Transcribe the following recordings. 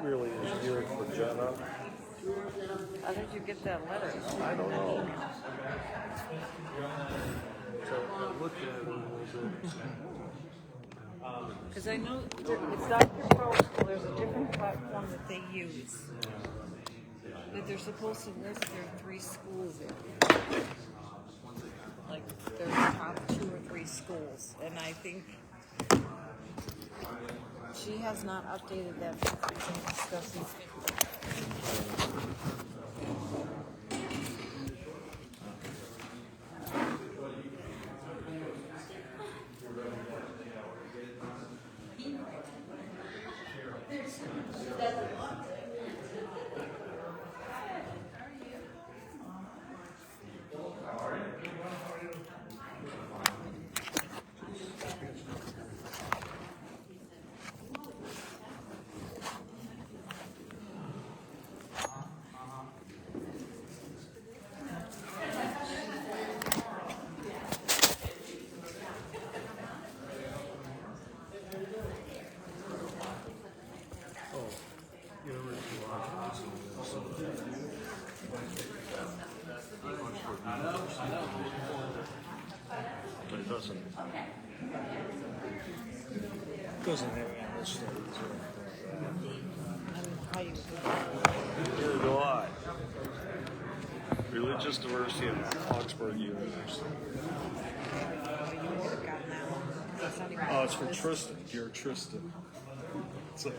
really is geared for Jenna. How did you get that letter? I don't know. So I looked at it and Because I know it's Dr. Pro School, there's a different platform that they use. But they're supposed to list their 3 schools there. Like their top 2 or 3 schools. And I think she has not updated that since we've been discussing. but it doesn't have any listed. How you Neither do I. Religious Diversity of Augsburg University. you work on that one. That's not even Oh, it's for Tristan. Dear Tristan. So,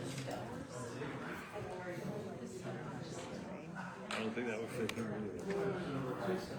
I don't think that would fit here either.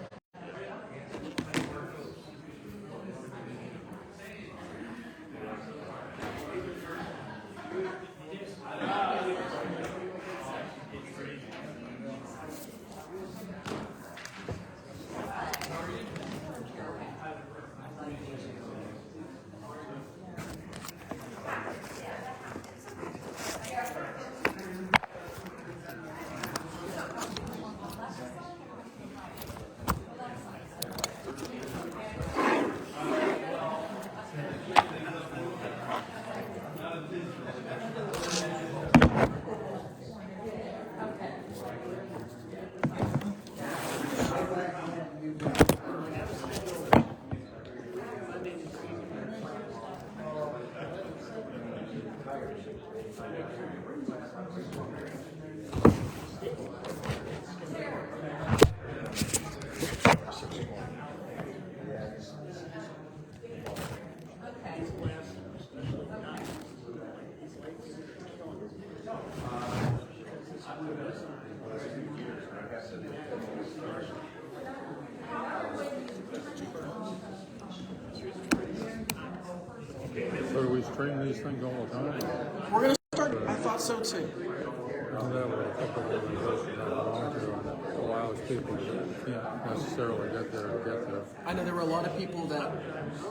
So do we stream these things all the time? We're going to start. I thought so too. I know that a couple of organizations I belong to allows people that can't necessarily get there. I know there were a lot of people that,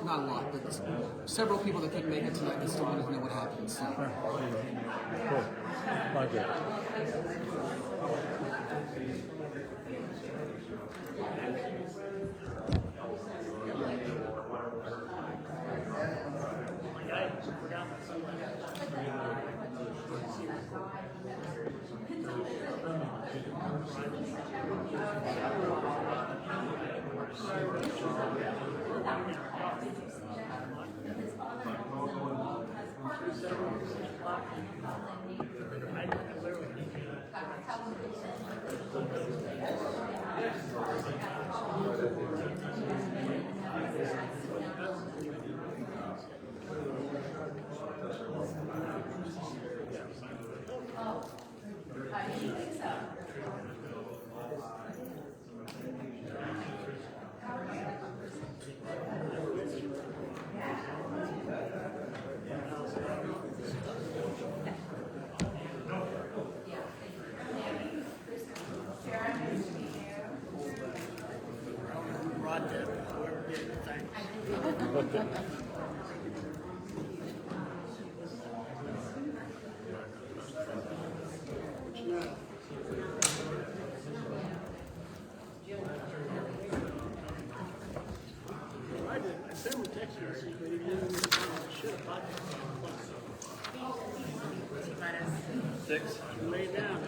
not a lot, but several people that couldn't make it tonight that still wanted to know what happened. So. Cool. Like it. T-minus 6. Lay down.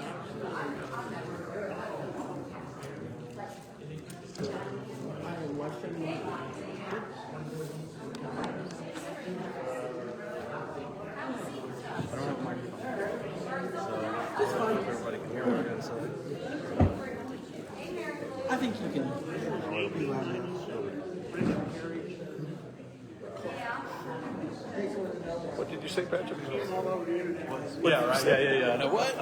I don't have a microphone. So everybody can hear what I gotta say. I think you can. What did you say, Patrick? Yeah, right. Yeah. No, what?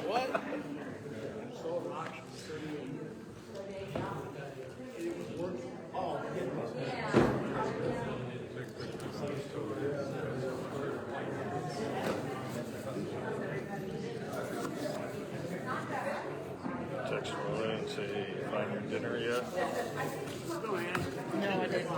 Text Roy and say, finding dinner yet? No, I didn't.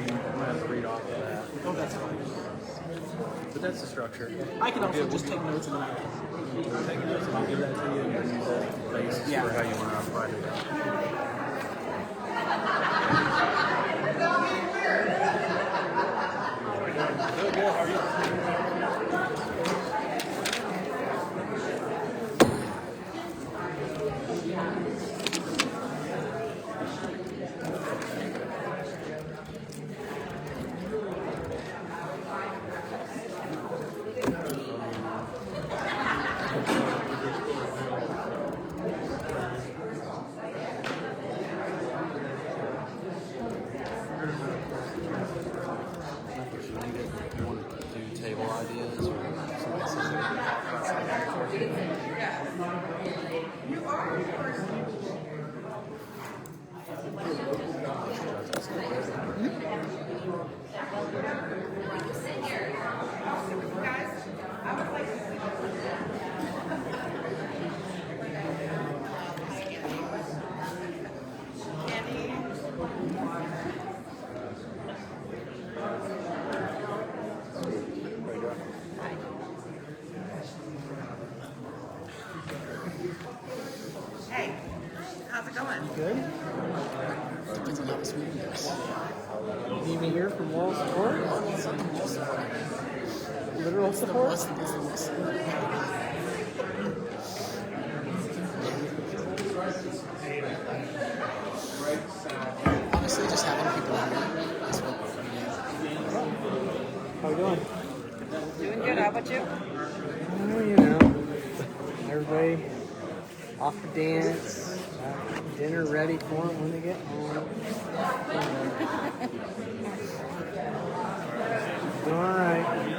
I'm gonna have to read off of that. Oh, that's fine. But that's the structure. I can also just take notes and then I can. Take notes and I'll give that to you and use that as the basis Yeah. for how you want to write it out. Good. How are you? You want to do table ideas or somebody Hey, how's it going? Good. Depends on how this meeting goes. Need me here for moral support? Literal support? What's the Honestly, just having people in here is what we need. How we doing? Doing good. How about you? Oh, you know, everybody off to dance, dinner ready for them when they get home. All right.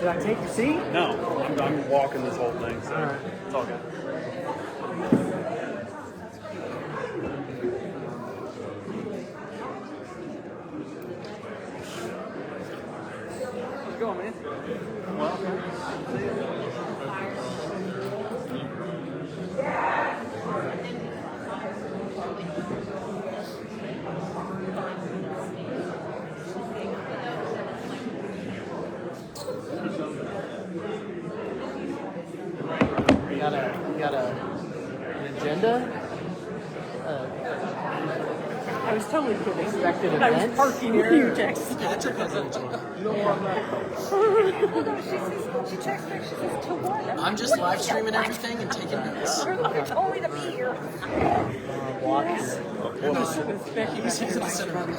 Did I take your seat? No, I'm walking this whole thing, so All right. it's all good. How's it going, man? Got a agenda? I was totally kidding. Expected I was events? parking when you texted. Patrick has an agenda. She texted me. She says, "To what?" I'm just live streaming everything and taking notes. You told me to be here. Walking. He's here to sit around.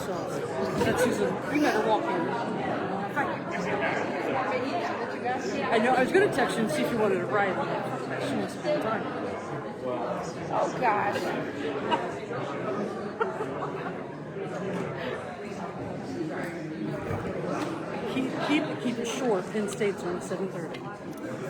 That's Susan. We met her walking. I know. I was going to text you and see if you wanted to ride. She must have been time. Oh gosh. Keep it short. Penn State's on 7:30.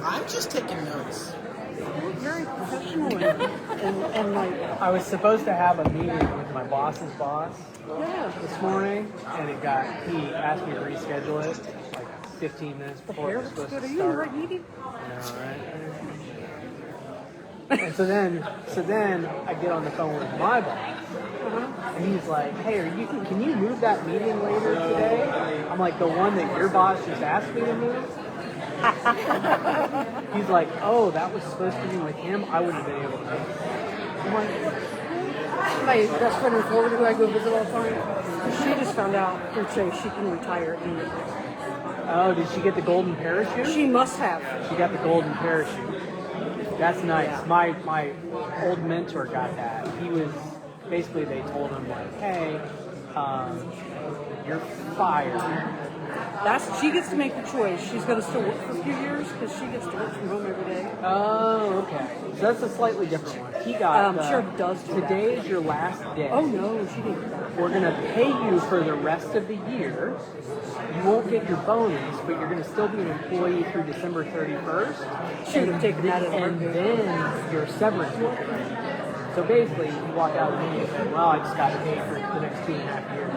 I'm just taking notes. You're very professional and like, I was supposed to have a meeting with my boss's boss yeah. this morning, and he asked me to reschedule it like 15 minutes The before hair it was looks supposed good. Are to you in the start. right meeting? Yeah, right. And so then I get on the phone with my boss, and he's like, "Hey, can you move that meeting later today?" I'm like, "The one that your boss just asked me to move?" He's like, "Oh, that was supposed to be with him. I wouldn't have been able to make it." I'm like, My best friend in Florida, who I go visit all the time, she just found out through Chase she can retire immediately. "Oh, did she get the golden parachute?" She must have. She got the golden parachute. That's nice. Yeah. My old mentor got that. He was basically, they told him like, "Hey, you're fired." She gets to make the choice. She's going to still work for a few years because she gets to work from home every day. Oh, okay. So that's a slightly different one. He got. I'm sure it does do that. Today is your last day. Oh no, she didn't. We're gonna pay you for the rest of the year. You won't get your bonus, but you're gonna still be an employee through December 31st. She would have taken that as And then your severance will come. So basically, you walk out and you say, "Well, I just got paid for the next 2.5 years."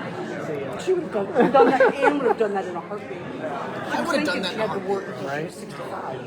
See ya. She would have done that and would have done that in a heartbeat. I would have done that She in a had to heartbeat. work until she was 65.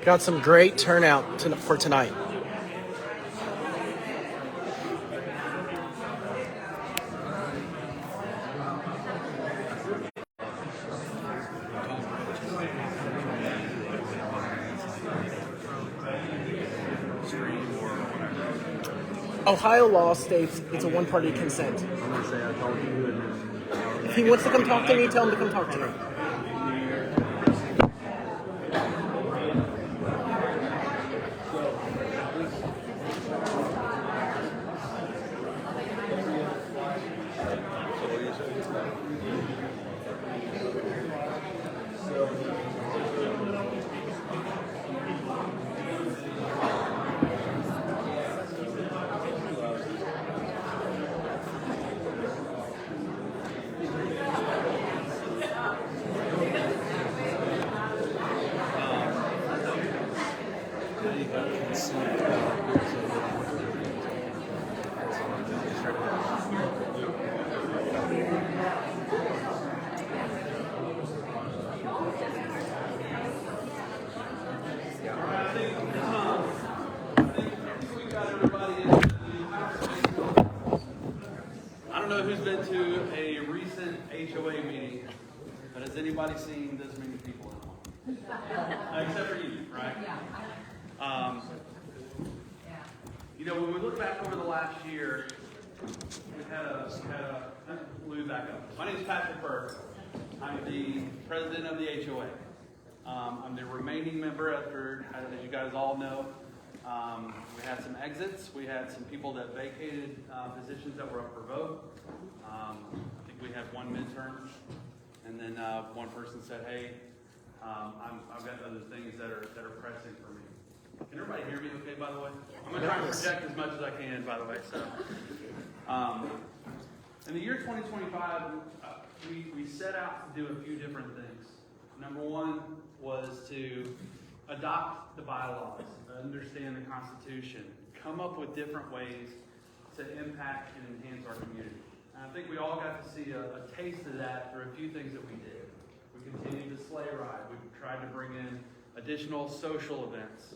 Got some great turnout for tonight. Ohio law states it's a one-party consent. If he wants to come talk to me, tell him to come talk to me. I don't know who's been to a recent HOA meeting, but has anybody seen this many people in one? Except for you, right? When we look back over the last year, we've had a Lou back up. My name is Patrick Burke. I'm the president of the HOA. I'm the remaining member after, as you guys all know, we had some exits. We had some people that vacated positions that were up for vote. I think we had one midterm, and then one person said, "Hey, I've got other things that are pressing for me." Can everybody hear me? Okay, by the way, I'm gonna try and project as much as I can. By the way, so In the year 2025, we set out to do a few different things. Number one was to adopt the bylaws, understand the Constitution, come up with different ways to impact and enhance our community. And I think we all got to see a taste of that through a few things that we did. We continued the sleigh ride. We tried to bring in additional social events.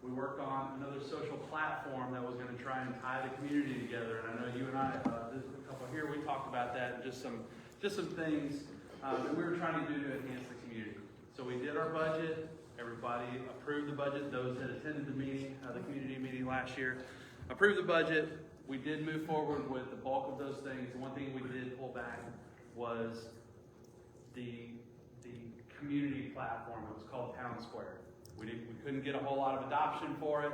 We worked on another social platform that was going to try and tie the community together. And I know you and I, there's a couple here, we talked about that and just some things that we were trying to do to enhance the community. So we did our budget. Everybody approved the budget. Those that attended the meeting, the community meeting last year, approved the budget. We did move forward with the bulk of those things. The one thing we did pull back was the community platform. It was called Town Square. We couldn't get a whole lot of adoption for it.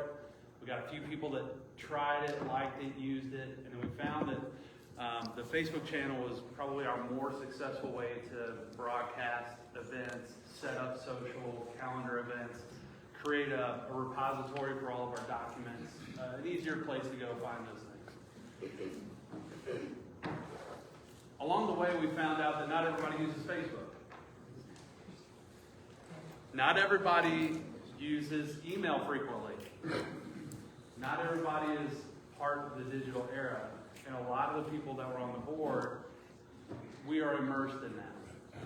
We got a few people that tried it, liked it, used it, and then we found that the Facebook channel was probably our more successful way to broadcast events, set up social calendar events, create a repository for all of our documents, an easier place to go find those things. Along the way, we found out that not everybody uses Facebook. Not everybody uses email frequently. Not everybody is part of the digital era. And a lot of the people that were on the board, we are immersed in that.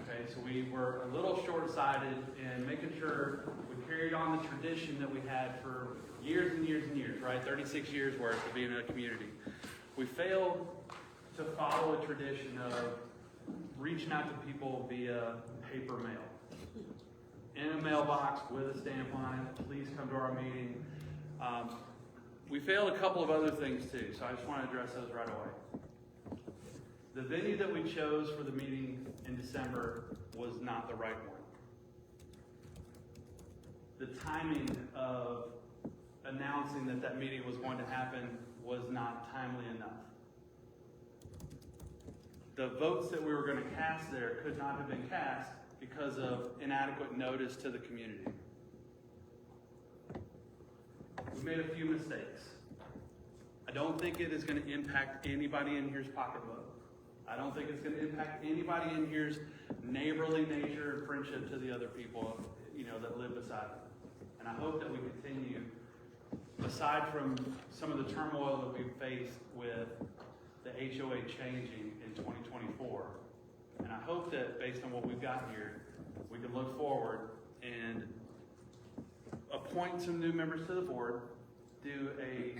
Okay, so we were a little short-sighted in making sure we carried on the tradition that we had for years and years and years, right? 36 years worth of being in a community. We failed to follow a tradition of reaching out to people via paper mail. In a mailbox with a stamp on it, please come to our meeting. We failed a couple of other things too, so I just want to address those right away. The venue that we chose for the meeting in December was not the right one. The timing of announcing that meeting was going to happen was not timely enough. The votes that we were going to cast there could not have been cast because of inadequate notice to the community. We made a few mistakes. I don't think it is going to impact anybody in here's pocketbook. I don't think it's going to impact anybody in here's neighborly nature and friendship to the other people, that live beside them. And I hope that we continue, aside from some of the turmoil that we've faced with the HOA changing in 2024, and I hope that based on what we've got here, we can look forward and appoint some new members to the board, do a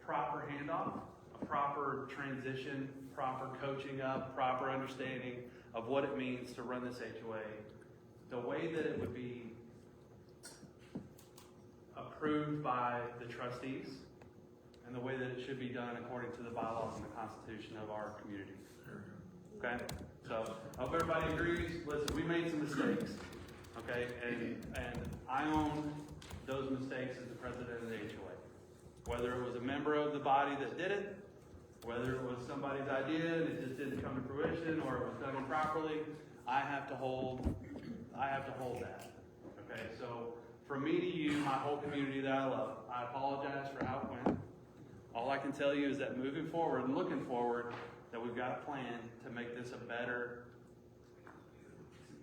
proper handoff, a proper transition, proper coaching up, proper understanding of what it means to run this HOA, the way that it would be approved by the trustees, and the way that it should be done according to the bylaws and the Constitution of our community. Okay? So I hope everybody agrees. Listen, we made some mistakes. Okay? And I own those mistakes as the president of the HOA. Whether it was a member of the body that did it, whether it was somebody's idea and it just didn't come to fruition, or it was done improperly, I have to hold that. Okay? So from me to you, my whole community that I love, I apologize for how it went. All I can tell you is that moving forward and looking forward, that we've got a plan to make this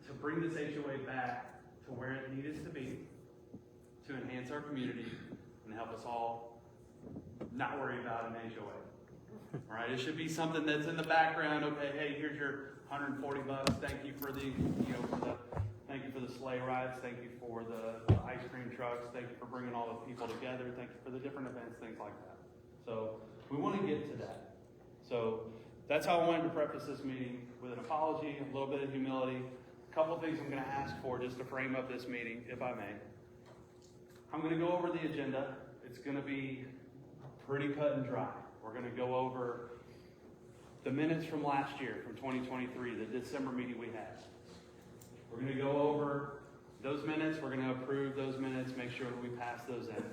to bring this HOA back to where it needs to be, to enhance our community and help us all not worry about an HOA. All right, it should be something that's in the background. Okay, hey, here's your $140. Thank you for thank you for the sleigh rides. Thank you for the ice cream trucks. Thank you for bringing all the people together. Thank you for the different events, things like that. So we want to get to that. So that's how I wanted to preface this meeting, with an apology, a little bit of humility. A couple of things I'm going to ask for just to frame up this meeting, if I may. I'm going to go over the agenda. It's going to be pretty cut and dry. We're going to go over the minutes from last year, from 2023, the December meeting we had. We're going to go over those minutes. We're going to approve those minutes, make sure that we pass those in.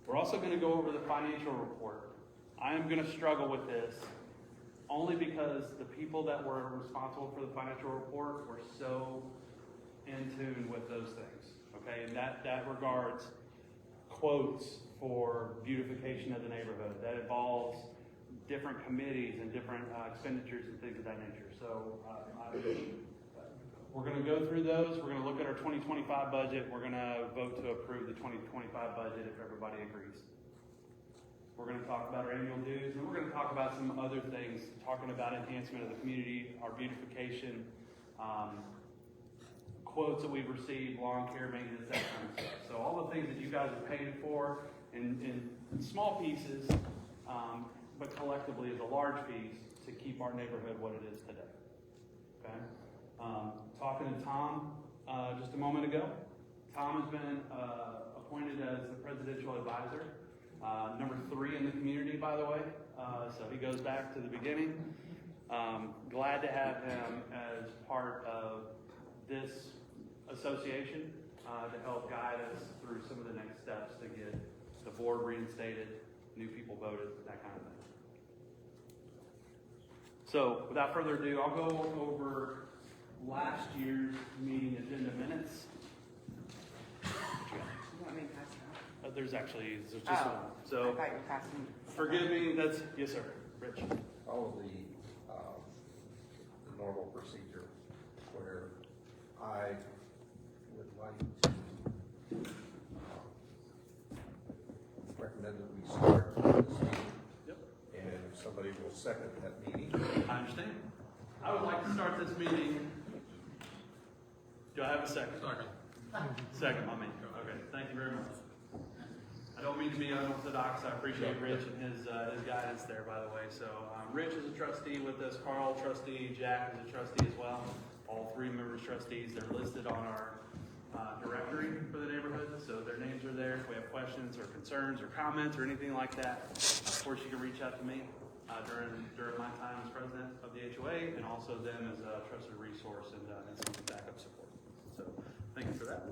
We're also going to go over the financial report. I am going to struggle with this only because the people that were responsible for the financial report were so in tune with those things. Okay, and that regards quotes for beautification of the neighborhood. That involves different committees and different expenditures and things of that nature. So we're going to go through those. We're going to look at our 2025 budget. We're going to vote to approve the 2025 budget if everybody agrees. We're going to talk about our annual dues, and we're going to talk about some other things, talking about enhancement of the community, our beautification, quotes that we've received, lawn care, maintenance, that kind of stuff. So all the things that you guys are paying for in small pieces, but collectively is a large piece to keep our neighborhood what it is today. Okay? Talking to Tom just a moment ago. Tom has been appointed as the presidential advisor, number 3 in the community, by the way. So he goes back to the beginning. Glad to have him as part of this association to help guide us through some of the next steps to get the board reinstated, new people voted, that kind of thing. So without further ado, I'll go over last year's meeting agenda minutes. You want me to pass it out? There's just one. I So thought you were passing. forgive me, that's, yes sir, Rich. Follow the normal procedure where I would like to recommend that we start this meeting. Yep. And if somebody will second that meeting. I understand. I would like to start this meeting. Do I have a second? Second, my man. Okay, thank you very much. I don't mean to be unorthodox. I appreciate Rich and his guidance there, by the way. So Rich is a trustee with us. Carl, trustee. Jack is a trustee as well. All 3 members trustees. They're listed on our directory for the neighborhood, so their names are there. If we have questions or concerns or comments or anything like that, of course you can reach out to me during my time as president of the HOA, and also them as a trusted resource and some backup support. So thank you for that.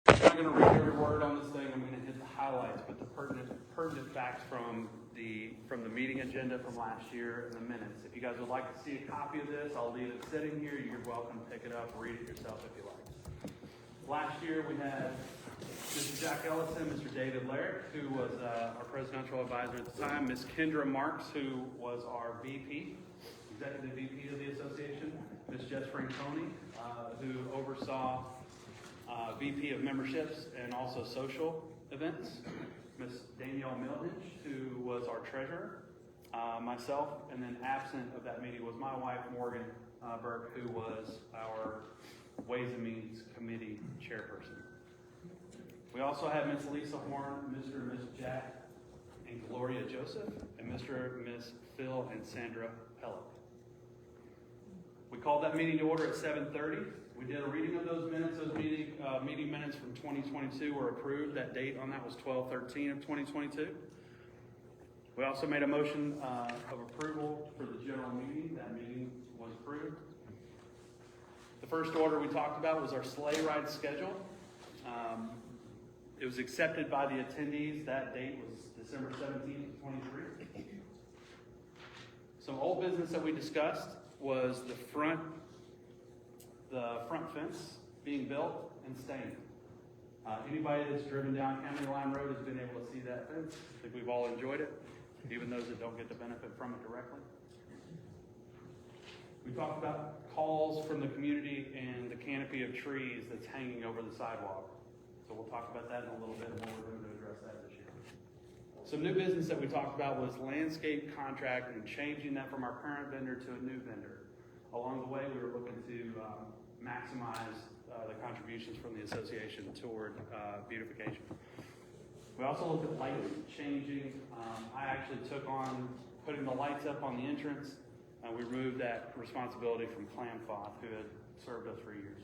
I'm not going to read every word on this thing. I'm going to hit the highlights, but the pertinent facts from the meeting agenda from last year and the minutes. If you guys would like to see a copy of this, I'll leave it sitting here. You're welcome to pick it up, read it yourself if you like. Last year we had Mr. Jack Ellison, Mr. David Laird, who was our presidential advisor at the time, Ms. Kendra Marks, who was our VP, executive VP of the association, Ms. Jess Franconi, who oversaw VP of memberships and also social events, Ms. Danielle Milhage, who was our treasurer, myself, and then absent of that meeting was my wife, Morgan Burke, who was our Ways and Means Committee chairperson. We also have Ms. Lisa Horn, Mr. and Ms. Jack and Gloria Joseph, and Mr. and Ms. Phil and Sandra Pellick. We called that meeting to order at 7:30. We did a reading of those minutes. Those meeting minutes from 2022 were approved. That date on that was 12/13 of 2022. We also made a motion of approval for the general meeting. That meeting was approved. The first order we talked about was our sleigh ride schedule. It was accepted by the attendees. That date was December 17th, 23. Some old business that we discussed was the front fence being built and staying. Anybody that's driven down County Line Road has been able to see that fence. I think we've all enjoyed it, even those that don't get the benefit from it directly. We talked about calls from the community and the canopy of trees that's hanging over the sidewalk. So we'll talk about that in a little bit more. We're going to address that this year. Some new business that we talked about was landscape contract and changing that from our current vendor to a new vendor. Along the way, we were looking to maximize the contributions from the association toward beautification. We also looked at light changing. I actually took on putting the lights up on the entrance. We removed that responsibility from Clam Cloth, who had served us for years.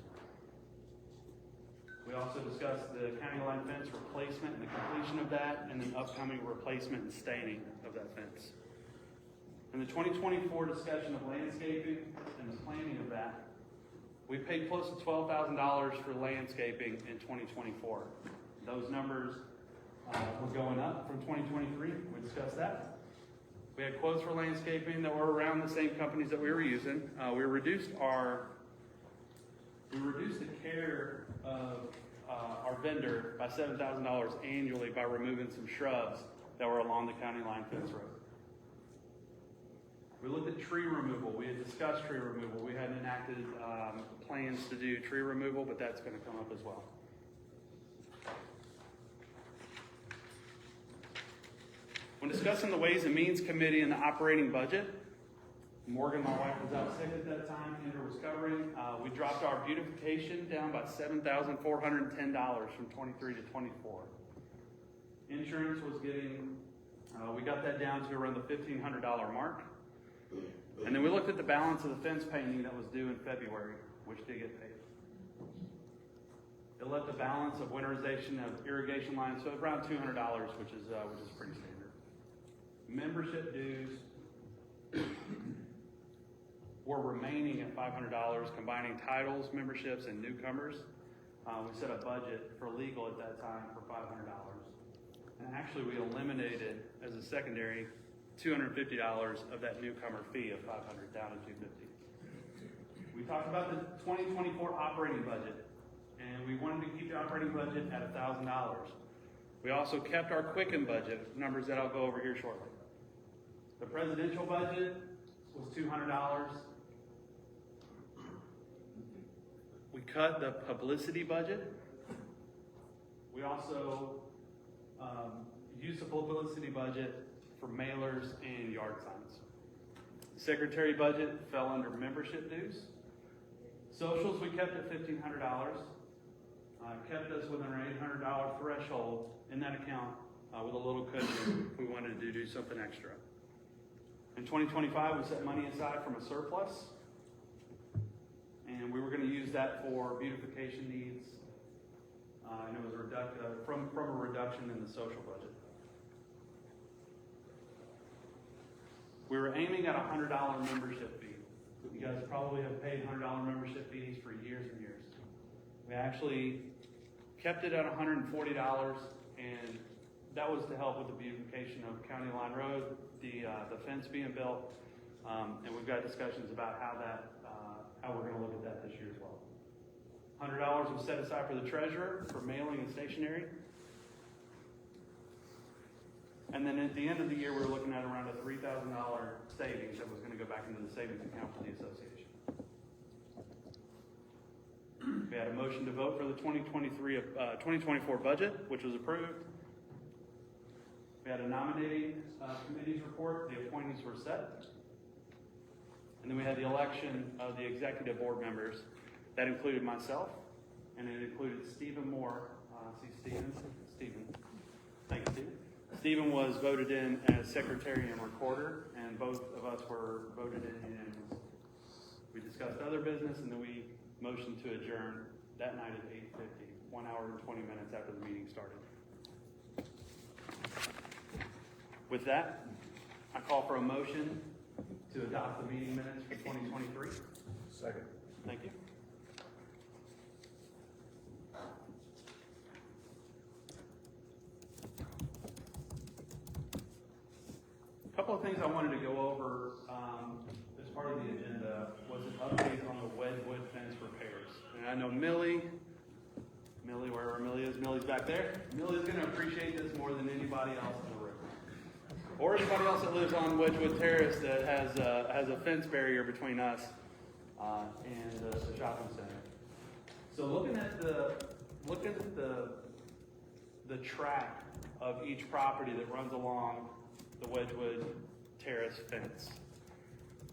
We also discussed the county line fence replacement and the completion of that, and then upcoming replacement and staining of that fence. In the 2024 discussion of landscaping and the planning of that, we paid close to $12,000 for landscaping in 2024. Those numbers were going up from 2023. We discussed that. We had quotes for landscaping that were around the same companies that we were using. We reduced the care of our vendor by $7,000 annually by removing some shrubs that were along the county line fence road. at tree removal. We had discussed tree removal. We hadn't enacted plans to do tree removal, but that's going to come up as well. When discussing the Ways and Means Committee and the operating budget, Morgan, my wife, was out sick at that time. Kendra was covering. We dropped our beautification down by $7,410 from 23 to 24. Insurance was getting, we got that down to around the $1,500 mark. And then we looked at the balance of the fence painting that was due in February, which did get paid. It left the balance of winterization of irrigation lines, so around $200, which is pretty standard. Membership dues were remaining at $500, combining titles, memberships, and newcomers. We set a budget for legal at that time for $500. And actually we eliminated, as a secondary, $250 of that newcomer fee of $500 down to $250. We talked about the 2024 operating budget, and we wanted to keep the operating budget at $1,000. We also kept our Quicken budget, numbers that I'll go over here shortly. The presidential budget was $200. We cut the publicity budget. We also used the publicity budget for mailers and yard signs. The secretary budget fell under membership dues. Socials we kept at $1,500. Kept us within our $800 threshold in that account with a little cushion if we wanted to do something extra. In 2025, we set money aside from a surplus, and we were going to use that for beautification needs, and it was from a reduction in the social budget. We were aiming at a $100 membership fee. You guys probably have paid $100 membership fees for years and years. We actually kept it at $140, and that was to help with the beautification of County Line Road, the fence being built, and we've got discussions about how we're going to look at that this year as well. $100 was set aside for the treasurer for mailing and stationery. And then at the end of the year, we were looking at around a $3,000 savings that was going to go back into the savings account for the association. We had a motion to vote for the 2024 budget, which was approved. We had a nominating committee's report. The appointees were set. And then we had the election of the executive board members. That included myself, and it included Stephen Moore. See Stephen? Stephen. Thank you, Stephen. Stephen was voted in as secretary and recorder, and both of us were voted in unanimously. We discussed other business, and then we motioned to adjourn that night at 8:50, 1 hour and 20 minutes after the meeting started. With that, I call for a motion to adopt the meeting minutes for 2023. Second. Thank you. A couple of things I wanted to go over as part of the agenda was an update on the Wedgwood fence repairs. And I know Millie, wherever Millie is, Millie's back there. Millie's going to appreciate this more than anybody else in the room. Or anybody else that lives on Wedgwood Terrace that has a fence barrier between us and the shopping center. So looking at the track of each property that runs along the Wedgwood Terrace fence,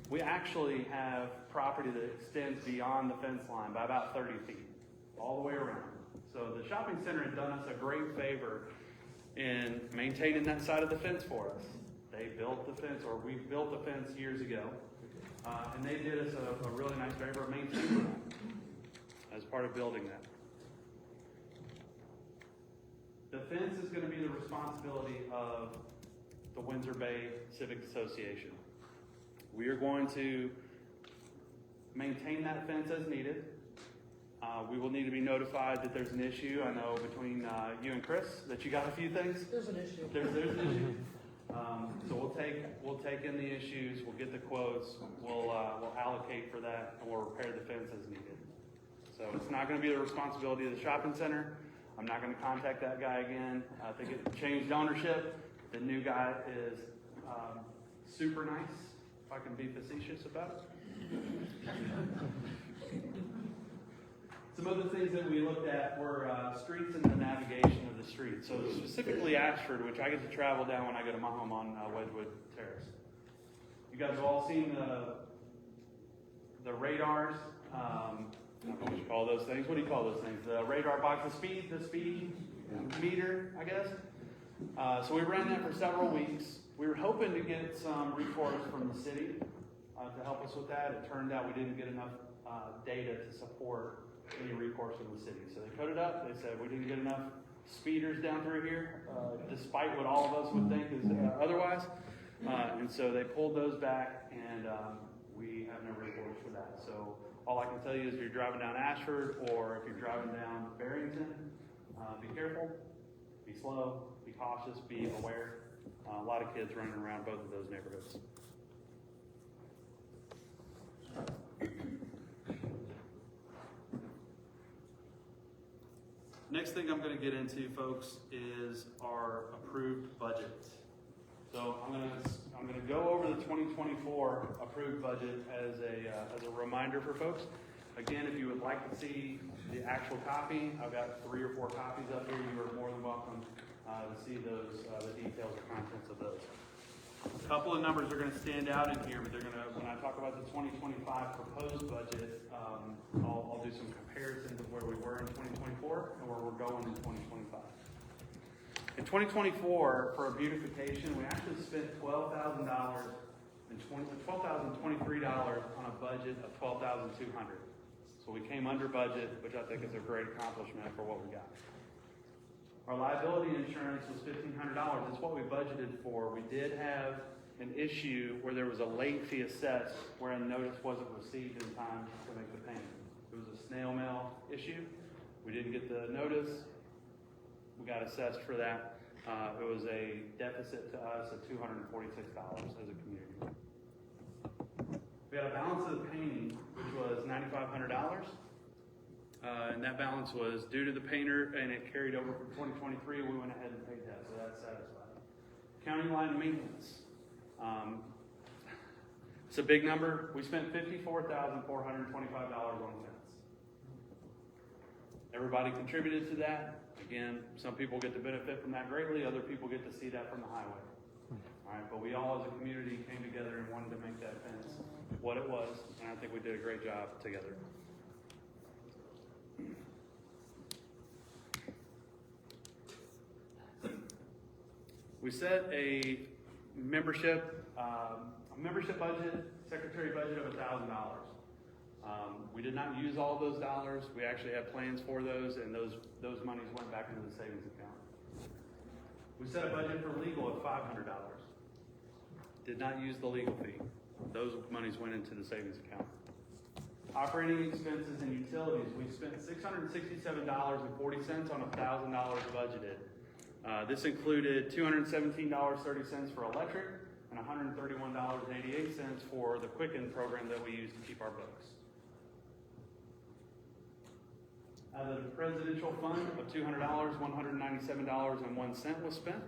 we actually have property that extends beyond the fence line by about 30 feet, all the way around. So the shopping center had done us a great favor in maintaining that side of the fence for us. They built the fence, or we built the fence years ago, and they did us a really nice favor of maintaining that as part of building that. The fence is going to be the responsibility of the Windsor Bay Civic Association. We are going to maintain that fence as needed. We will need to be notified that there's an issue. I know between you and Chris that you got a few things. There's an issue. There's an issue. So we'll take in the issues. We'll get the quotes. We'll allocate for that, and we'll repair the fence as needed. So it's not going to be the responsibility of the shopping center. I'm not going to contact that guy again. I think it changed ownership. The new guy is super nice, if I can be facetious about it. Some other things that we looked at were streets and the navigation of the street. So specifically Ashford, which I get to travel down when I go to my home on Wedgwood Terrace. You guys have all seen the radars. I don't know what you call those things. What do you call those things? The radar box, the speed meter, I guess. So we ran that for several weeks. We were hoping to get some recourse from the city to help us with that. It turned out we didn't get enough data to support any recourse from the city. So they cut it up. They said we didn't get enough speeders down through here, despite what all of us would think is otherwise. And so they pulled those back, and we have no recourse for that. So all I can tell you is if you're driving down Ashford or if you're driving down Barrington, be careful, be slow, be cautious, be aware. A lot of kids running around both of those neighborhoods. Next thing I'm going to get into, folks, is our approved budget. So I'm going to go over the 2024 approved budget as a reminder for folks. Again, if you would like to see the actual copy, I've got 3 or 4 copies up here. You are more than welcome to see those, the details or contents of those. A couple of numbers are going to stand out in here, but they're going to, when I talk about the 2025 proposed budget, I'll do some comparisons of where we were in 2024 and where we're going in 2025. In 2024, for our beautification, we actually spent $12,023 on a budget of $12,200. So we came under budget, which I think is a great accomplishment for what we got. Our liability insurance was $1,500. That's what we budgeted for. We did have an issue where there was a late fee assessed where a notice wasn't received in time to make the payment. It was a snail mail issue. We didn't get the notice. We got assessed for that. It was a deficit to us of $246 as a community. We had a balance of the painting, which was $9,500. And that balance was due to the painter, and it carried over from 2023. We went ahead and paid that, so that's satisfied. County line maintenance. It's a big number. We spent $54,425 on fence. Everybody contributed to that. Again, some people get to benefit from that greatly. Other people get to see that from the highway. All right, but we all as a community came together and wanted to make that fence what it was, and I think we did a great job together. We set a membership budget, secretary budget of $1,000. We did not use all those dollars. We actually had plans for those, and those monies went back into the savings account. We set a budget for legal of $500. Did not use the legal fee. Those monies went into the savings account. Operating expenses and utilities, we spent $667.40 on $1,000 budgeted. This included $217.30 for electric and $131.88 for the Quicken program that we use to keep our books. Out of the presidential fund of $200, $197.01 was spent.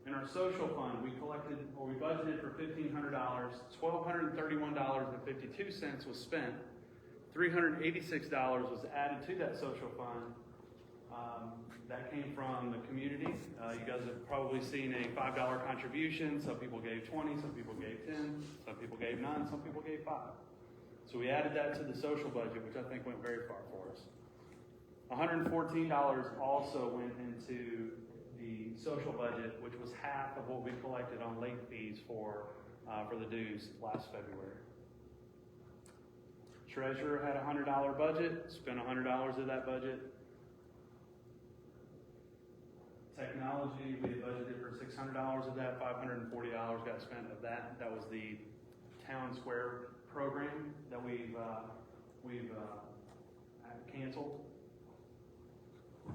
In our social fund, we budgeted for $1,500. $1,231.52 was spent. $386 was added to that social fund. That came from the community. You guys have probably seen a $5 contribution. Some people gave 20, some people gave 10, some people gave none, some people gave 5. So we added that to the social budget, which I think went very far for us. $114 also went into the social budget, which was half of what we collected on late fees for the dues last February. Treasurer had a $100 budget, spent $100 of that budget. Technology, we had budgeted for $600 of that, $540 got spent of that. That was the Town Square program that we've canceled.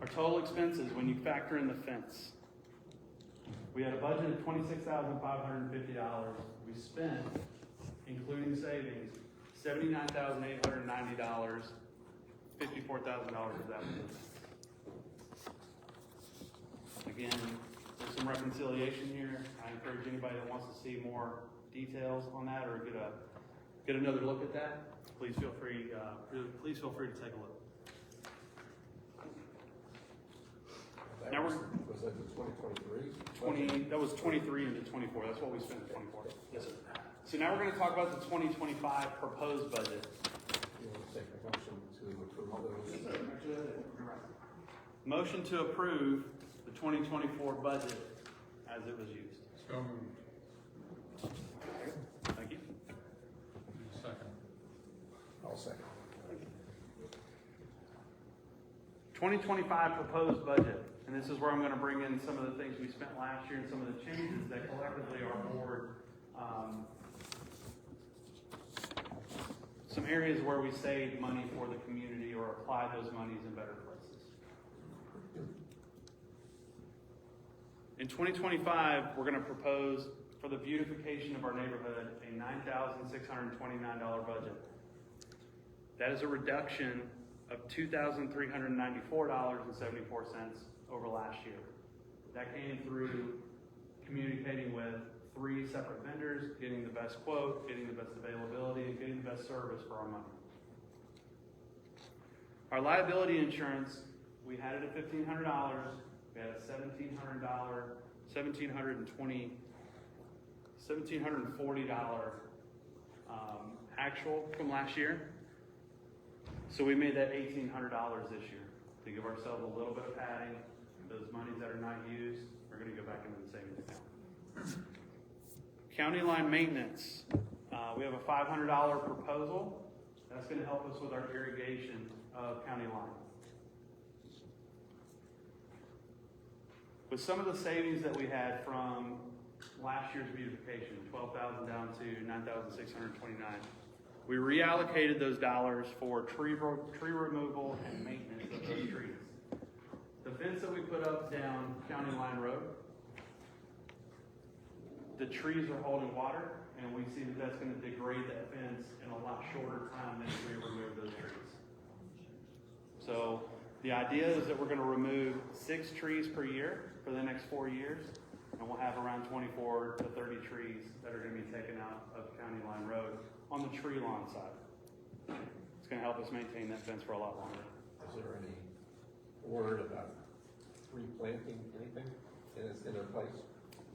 Our total expenses, when you factor in the fence, we had a budget of $26,550. We spent, including savings, $79,890. $54,000 of that was in. Again, there's some reconciliation here. I encourage anybody that wants to see more details on that or get another look at that, please feel free to take a look. Now Was that the 2023? That was 23 into 24. That's what we spent in 24. Yes, sir. So now we're going to talk about the 2025 proposed budget. You want to take a motion to approve those? Yes, sir. Motion to approve the 2024 budget as it was used. So moved. Thank you. Second. I'll second. 2025 proposed budget. And this is where I'm going to bring in some of the things we spent last year and some of the changes that collectively our board, some areas where we save money for the community or apply those monies in better places. In 2025, we're going to propose for the beautification of our neighborhood a $9,629 budget. That is a reduction of $2,394.74 over last year. That came through communicating with 3 separate vendors, getting the best quote, getting the best availability, and getting the best service for our money. Our liability insurance, we had it at $1,500. We had a $1,740 actual from last year. So we made that $1,800 this year to give ourselves a little bit of padding. Those monies that are not used are going to go back into the savings account. County line maintenance. We have a $500 proposal. That's going to help us with our irrigation of county line. With some of the savings that we had from last year's beautification, $12,000 down to $9,629, we reallocated those dollars for tree removal and maintenance of those trees. The fence that we put up down County Line Road, the trees are holding water, and we see that that's going to degrade that fence in a lot shorter time than if we remove those trees. So the idea is that we're going to remove 6 trees per year for the next 4 years, and we'll have around 24 to 30 trees that are going to be taken out of County Line Road on the tree lawn side. It's going to help us maintain that fence for a lot longer. Is there any word about replanting anything in their place?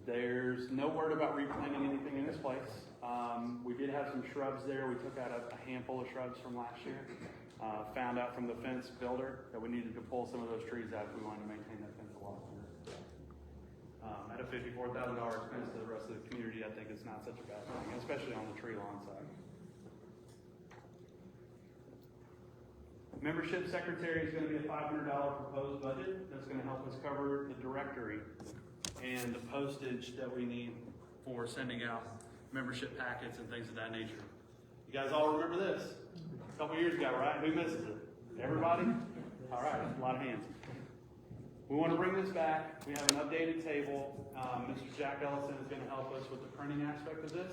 There's no word about replanting anything in this place. We did have some shrubs there. We took out a handful of shrubs from last year. Found out from the fence builder that we needed to pull some of those trees out if we wanted to maintain that fence a lot longer. At a $54,000 expense to the rest of the community, I think it's not such a bad thing, especially on the tree lawn side. Membership secretary is going to be a $500 proposed budget. That's going to help us cover the directory and the postage that we need for sending out membership packets and things of that nature. You guys all remember this? A couple years ago, right? Who misses it? Everybody? All right, a lot of hands. We want to bring this back. We have an updated table. Mr. Jack Ellison is going to help us with the printing aspect of this.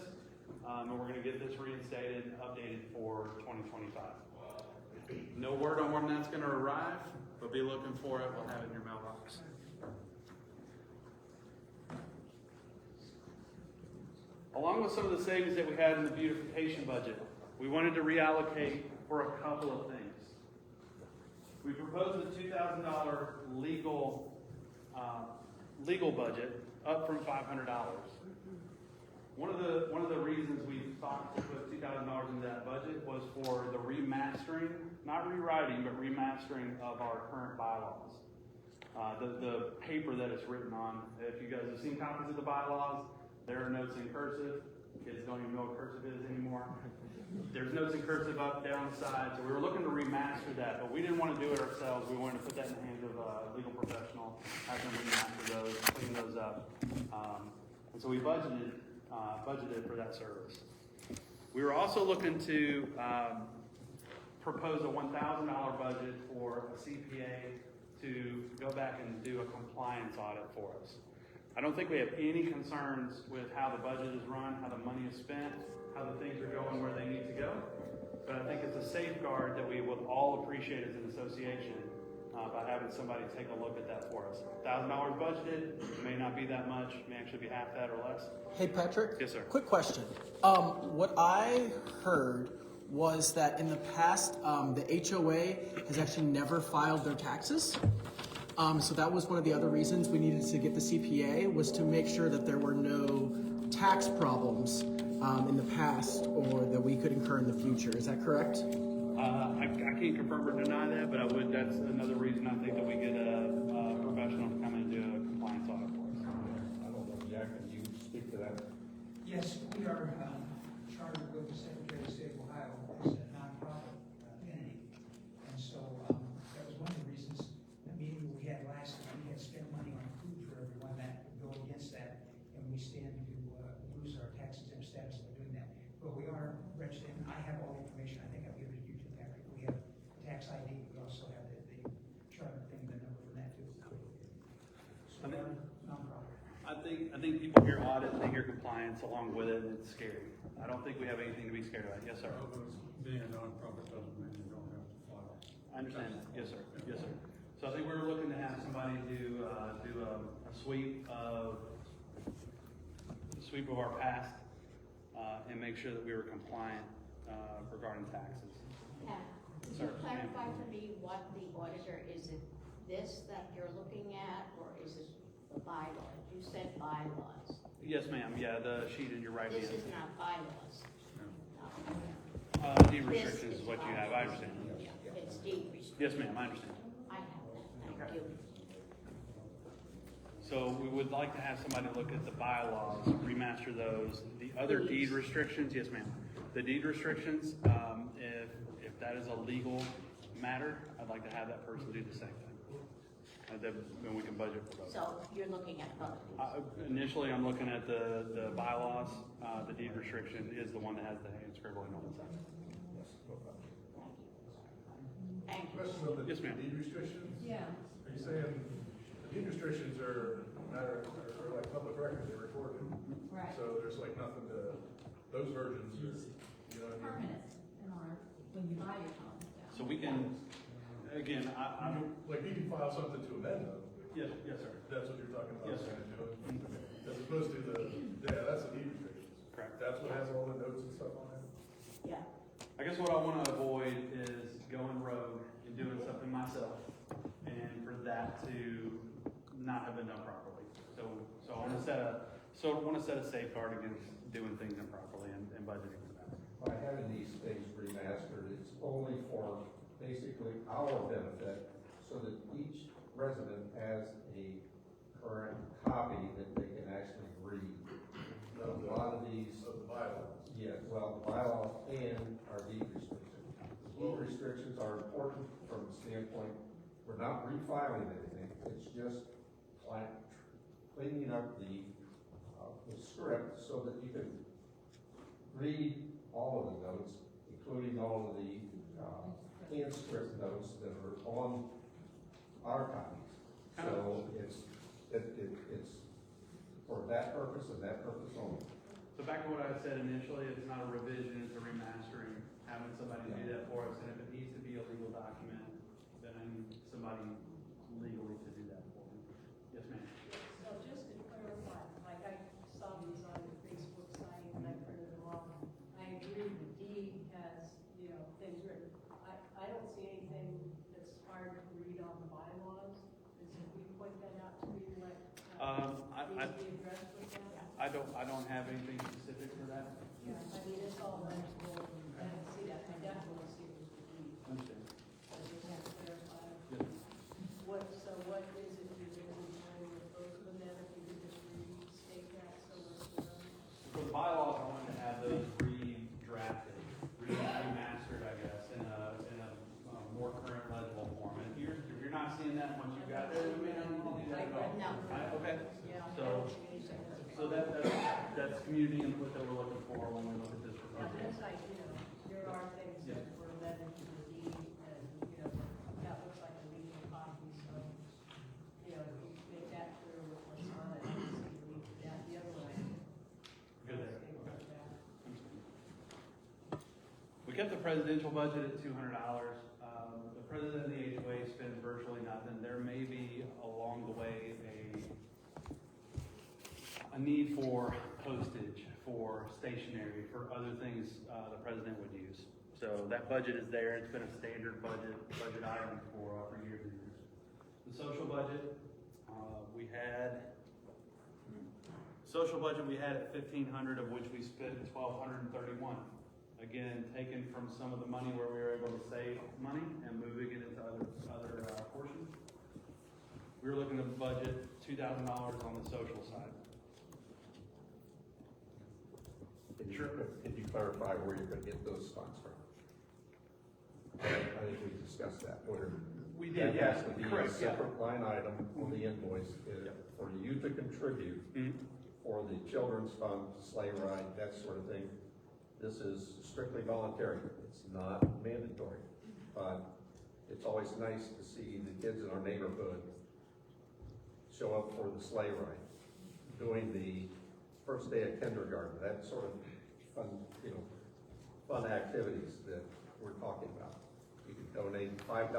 And we're going to get this reinstated and updated for 2025. No word on when that's going to arrive, but be looking for it. We'll have it in your mailbox. Along with some of the savings that we had in the beautification budget, we wanted to reallocate for a couple of things. We proposed a $2,000 legal budget, up from $500. One of the reasons we thought to put $2,000 into that budget was for the remastering, not rewriting, but remastering of our current bylaws. The paper that it's written on. If you guys have seen copies of the bylaws, there are notes in cursive. Kids don't even know what cursive is anymore. There's notes in cursive up, down the side. So we were looking to remaster that, but we didn't want to do it ourselves. We wanted to put that in the hands of a legal professional, have them remaster those, clean those up. And so we budgeted for that service. We were also looking to propose a $1,000 budget for a CPA to go back and do a compliance audit for us. I don't think we have any concerns with how the budget is run, how the money is spent, how the things are going where they need to go. But I think it's a safeguard that we would all appreciate as an association by having somebody take a look at that for us. $1,000 budgeted, may not be that much, may actually be half that or less. Hey, Patrick? Yes, sir. Quick question. What I heard was that in the past, the HOA has actually never filed their taxes. So that was one of the other reasons we needed to get the CPA, was to make sure that there were no tax problems in the past or that we could incur in the future. Is that correct? I can't confirm or deny that, but that's another reason I think that we get a professional to come in and do a compliance audit for us. I don't know, Jack, can you speak to that? Yes, we are chartered with the Secretary of State of Ohio as a nonprofit entity. And so that was one of the reasons, the meeting we had last time, we had spent money on food for everyone that would go against that. And we stand to lose our tax exempt status by doing that. But we are registered, and I have all the information. I think I've given it to you too, Patrick. We have tax ID, we also have the charter thing, the number from that too. So we are nonprofit. I think people hear audit and they hear compliance along with it, and it's scary. I don't think we have anything to be scared about. Yes, sir. Being a nonprofit doesn't mean you don't have to file. I understand that. Yes, sir. Yes, sir. So I think we're looking to have somebody do a sweep of our past and make sure that we were compliant regarding taxes. Yeah. Could you clarify for me what the auditor, is it this that you're looking at, or is it the bylaws? You said bylaws. Yes, ma'am. Yeah, the sheet in your right hand. This is not bylaws. No. Deed restrictions is what you have. I understand. Yeah, it's deed restrictions. Yes, ma'am. I understand. I have that, thank you. So we would like to have somebody look at the bylaws, remaster those. The other deed restrictions, yes, ma'am. The deed restrictions, if that is a legal matter, I'd like to have that person do the same thing. Then we can budget for those. So you're looking at both. Initially, I'm looking at the bylaws. The deed restriction is the one that has the hand scribbling on the side. Thank you. Question about the Yes, ma'am. deed restrictions? Yeah. Are you saying the deed restrictions are like public records, they're recorded? Right. So there's like nothing to, those versions are, you know what I mean? Permanent in our, when you buy your home. So we can, again, I'm. Like you can file something to amend them, Yes, yes, sir. that's what you're talking about? Yes, sir. As opposed to that's the deed restrictions. Correct. That's what has all the notes and stuff on it? Yeah. I guess what I want to avoid is going rogue and doing something myself, and for that to not have been done properly. So I want to set a safeguard against doing things improperly and budgeting for that. By having these things remastered, it's only for basically our benefit, so that each resident has a current copy that they can actually read. A lot of these, Of the bylaws. yeah, well, the bylaws and our deed restrictions. Deed restrictions are important from the standpoint, we're not refiling anything, it's just cleaning up the script so that you can read all of the notes, including all of the hand script notes that are on our copies. So it's for that purpose and that purpose only. So back to what I said initially, it's not a revision, it's a remastering, having somebody do that for us, and if it needs to be a legal document, then I need somebody legally to do that for me. Yes, ma'am. So just to clarify, like I saw these on your Facebook site and I printed them off. I agree the deed has, things written. I don't see anything that's hard to read on the bylaws. Is if we point that out to you, like, needs to be addressed with that? I don't have anything specific for that. Yeah, I mean, it's all legible and I don't see that. I definitely see it with the deed. Understand. I just have to clarify. Yes. What is it you're really trying to propose with that, if you could just restate that so it's done? For the bylaws, I wanted to have those redrafted, remastered, I guess, in a more current legible form. And if you're not seeing that once you've got there, we may not need to do that at all. No. Okay. Yeah. So that's community input that we're looking for when we look at this Yeah, proposal. that's like, there are things that were led into the deed and, that looks like a legal copy, so, if you make that clear with what's on it, and leave that the other way. Good there. Things like that. We kept the presidential budget at $200. The president of the HOA spends virtually nothing. a need for postage, for stationery, for other things the president would use. So that budget is there. It's been a standard budget item for years and years. The social budget, we had at 1,500, of which we spent 1,231. Again, taken from some of the money where we were able to save money and moving it into other portions. We were looking to budget $2,000 on the social side. Can you clarify where you're gonna get those funds from? I think we discussed that. We did, That yeah. has to be a Correct, yeah. separate line item on the invoice for you to contribute for the children's fund, sleigh ride, that sort of thing. This is strictly voluntary. It's not mandatory, but it's always nice to see the kids in our neighborhood show up for the sleigh ride, doing the first day of kindergarten, that sort of fun activities that we're talking about. You can donate $5,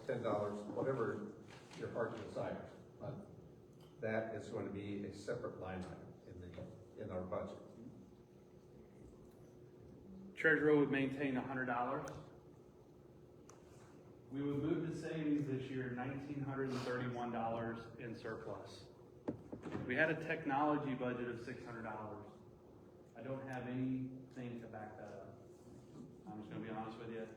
$10, whatever your heart desires, but that is going to be a separate line item in our budget. Treasurer would maintain $100. We would move to savings this year $1,931 in surplus. We had a technology budget of $600. I don't have anything to back that up. I'm just going to be honest with you. If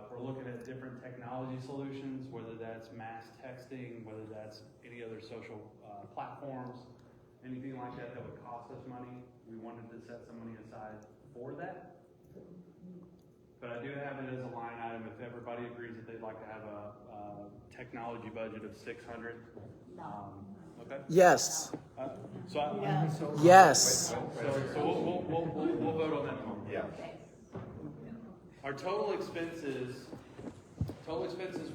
we're looking at different technology solutions, whether that's mass texting, whether that's any other social platforms, anything like that that would cost us money, we wanted to set some money aside for that. But I do have it as a line item if everybody agrees that they'd like to have a technology budget of $600. Okay. Yes. Yes. So we'll vote on that tomorrow. Yeah. Our total expenses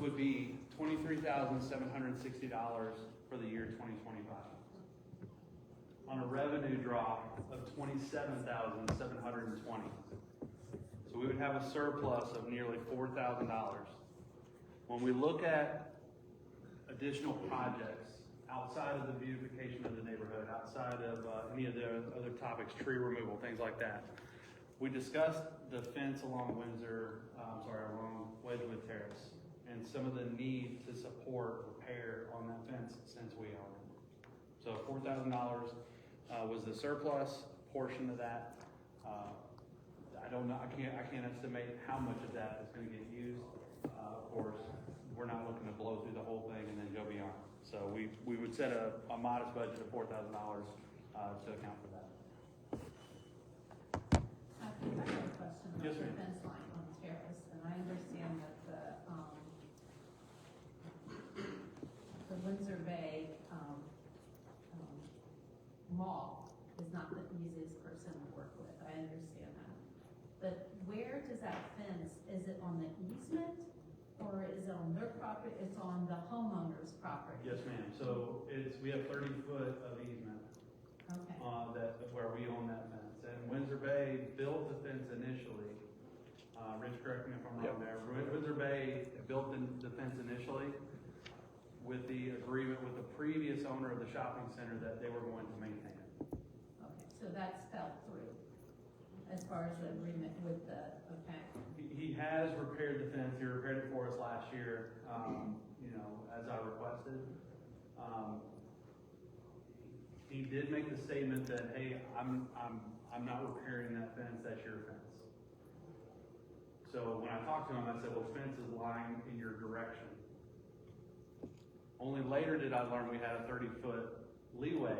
would be $23,760 for the year 2025. On a revenue drop of $27,720. So we would have a surplus of nearly $4,000. When we look at additional projects outside of the beautification of the neighborhood, outside of any of the other topics, tree removal, things like that, we discussed the fence along along Wedgwood Terrace, and some of the need to support repair on that fence since we own it. So $4,000 was the surplus portion of that. I don't know. I can't estimate how much of that is going to get used. Of course, we're not looking to blow through the whole thing and then go beyond. So we would set a modest budget of $4,000 to account for that. I have a question about Yes, the ma'am. fence line on Terrace, and I understand that the Windsor Bay Mall is not the easiest person to work with. I understand that. But where does that fence, is it on the easement or is it on their property? It's on the homeowner's property? Yes, ma'am. So we have 30 foot of easement Okay. where we own that fence. And Windsor Bay built the fence initially. Rich, correct me if I'm wrong there. Windsor Bay built the fence initially with the agreement with the previous owner of the shopping center that they were going to maintain it. Okay, so that's fell through as far as the agreement with the, okay. He has repaired the fence. He repaired it for us last year, as I requested. He did make the statement that, hey, I'm not repairing that fence, that's your fence. So when I talked to him, I said, well, the fence is lying in your direction. Only later did I learn we had a 30-foot leeway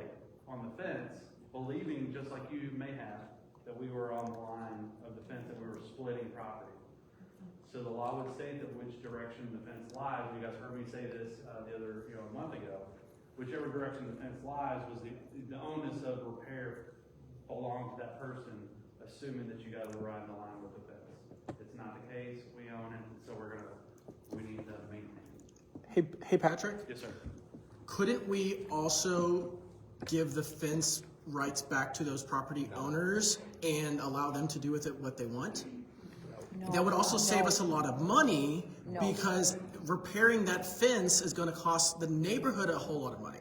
on the fence, believing, just like you may have, that we were on the line of the fence, that we were splitting property. So the law would state that which direction the fence lies. You guys heard me say this a month ago. Whichever direction the fence lies was the onus of repair belonged to that person, assuming that you guys were right in the line with the fence. It's not the case. We own it, so we need to maintain it. Hey, Patrick. Yes, sir. Couldn't we also give the fence rights back to those property owners and allow them to do with it what they want? No, That would also save no. us a lot of money No. because repairing that fence is going to cost the neighborhood a whole lot of money.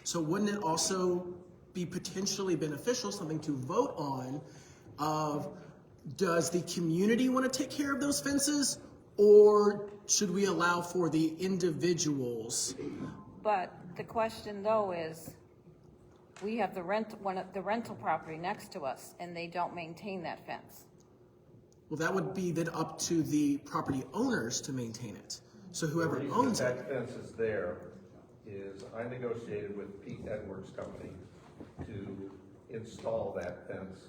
So wouldn't it also be potentially beneficial, something to vote on, of does the community want to take care of those fences, or should we allow for the individuals? But the question though is, we have the rental property next to us, and they don't maintain that fence. Well, that would be then up to the property owners to maintain it. So whoever The reason owns it. that fence is there is I negotiated with Pete Edwards' company to install that fence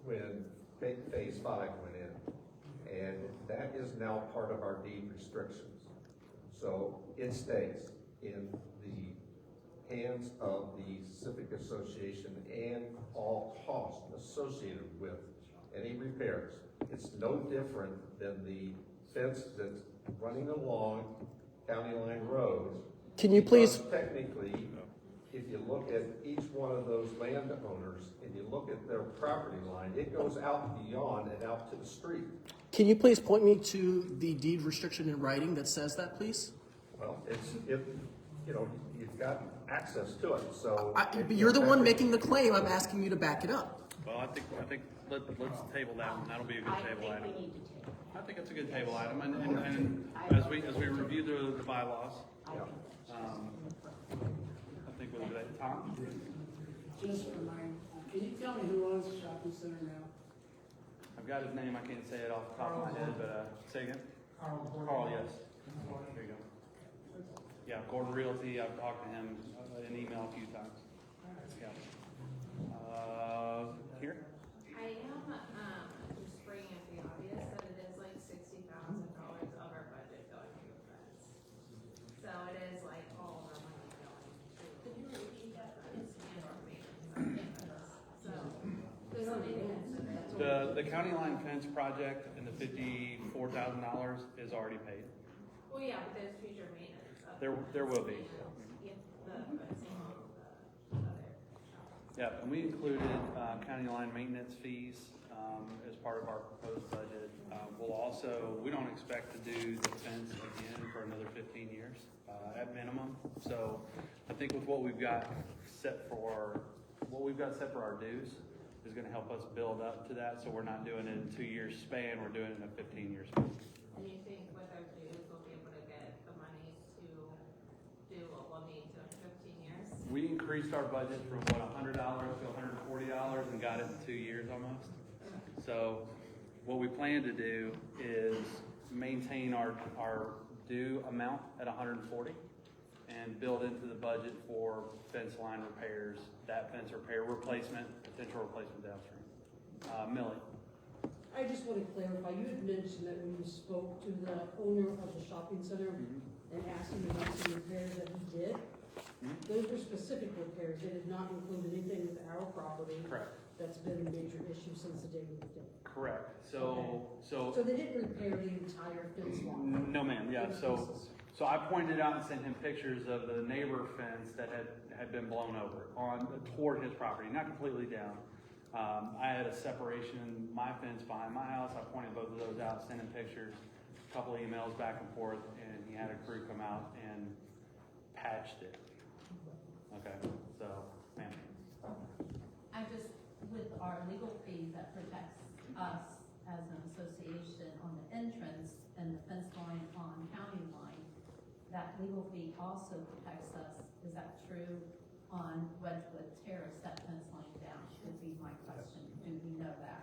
when phase 5 went in. And that is now part of our deed restrictions. So it stays in the hands of the Civic Association and all costs associated with any repairs. It's no different than the fence that's running along County Line Road. Can you please? Because technically, if you look at each one of those landowners and you look at their property line, it goes out beyond and out to the street. Can you please point me to the deed restriction in writing that says that, please? Well, you've got access to it, so. But you're the one making the claim. I'm asking you to back it up. Well, I think let's table that one. That'll be a good table item. I think it's a good table item, and as we review the bylaws, I think we'll do that. Tom? Just for mine, can you tell me who owns the shopping center now? I've got his name. I can't say it off the top of my head, but say again. Carl, yes. There you go. Yeah, Gordon Realty. I've talked to him in email a few times. Yeah. Here. I am just bringing up the obvious that it is like $60,000 of our budget going to the fence. So it is like all of our money going to and our maintenance. So there's only The county line fence project and the $54,000 is already paid. well, yeah, but there's future maintenance. There will be. Yeah, and we included county line maintenance fees as part of our proposed budget. We don't expect to do the fence again for another 15 years at minimum. So I think with what we've got set for our dues is going to help us build up to that. So we're not doing it in a 2-year span. We're doing it in a 15-year span. And you think with our dues, we'll be able to get the money to do what we'll need to in 15 years? We increased our budget from $100 to $140 and got it in 2 years almost. So what we plan to do is maintain our due amount at $140 and build into the budget for fence line repairs, that fence repair replacement, potential replacement downstream. Millie. I just want to clarify, you had mentioned that when you spoke to the owner of the shopping center and asked him about some repairs that he did, those were specific repairs. They did not include anything with our property. Correct. That's been a major issue since the day we did it. Correct. So they didn't repair the entire fence line? No, ma'am. Yeah. So I pointed out and sent him pictures of the neighbor fence that had been blown over toward his property, not completely down. I had a separation in my fence behind my house. I pointed both of those out, sent him pictures, a couple of emails back and forth, and he had a crew come out and patched it. Okay, so, ma'am. I just, with our legal fee that protects us as an association on the entrance and the fence line on county line, that legal fee also protects us. Is that true on Wedgewood Terrace, that fence line down? Would be my question. Do we know that?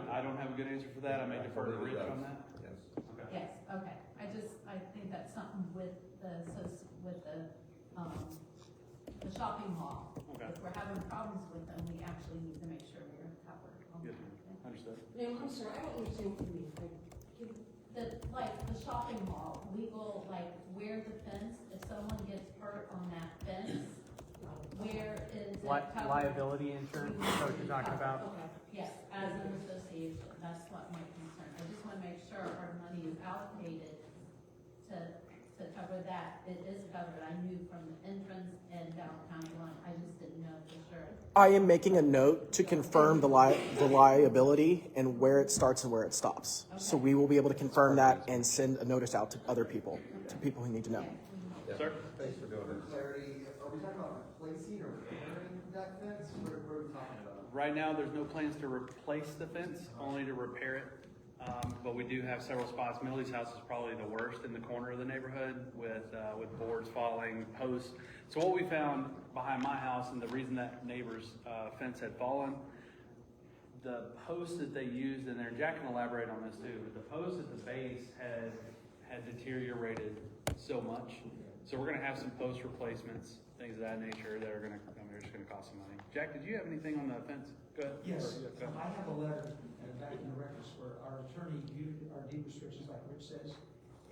I don't have a good answer for that. I may defer to Rich on that. Yes. Okay. Yes, okay. I think that's something with the shopping mall. Okay. If we're having problems with them, we actually need to make sure we're covered. Yes, ma'am. Understood. Ma'am, I'm sorry, I don't understand what you mean. The shopping mall, legal, like where the fence, if someone gets hurt on that fence, where is it covered? Liability insurance, is that what you're talking about? Okay, yes, as an association, that's what my concern. I just want to make sure our money is allocated to cover that. It is covered, I knew from the entrance and down county line, I just didn't know for sure. I am making a note to confirm the liability and where it starts and where it stops. Okay. So we will be able to confirm that and send a notice out to other people, to people who need to know. Yes. Sir? Thanks for doing this. Clarity, are we talking about replacing Right now, there's no plans to replace the fence, only to repair it. But we do have several spots. Millie's house is probably the worst in the corner of the neighborhood with boards falling, posts. So what we found behind my house, and the reason that neighbor's fence had fallen, the posts that they used in there, Jack can elaborate on this too, but the posts at the base had deteriorated so much. So we're gonna have some post replacements, things of that nature that are they're just gonna cost some money. Jack, did you have anything on the fence? Go ahead. Yes, Go ahead. I have a letter back in the records where our attorney viewed our deed restrictions like Rich says,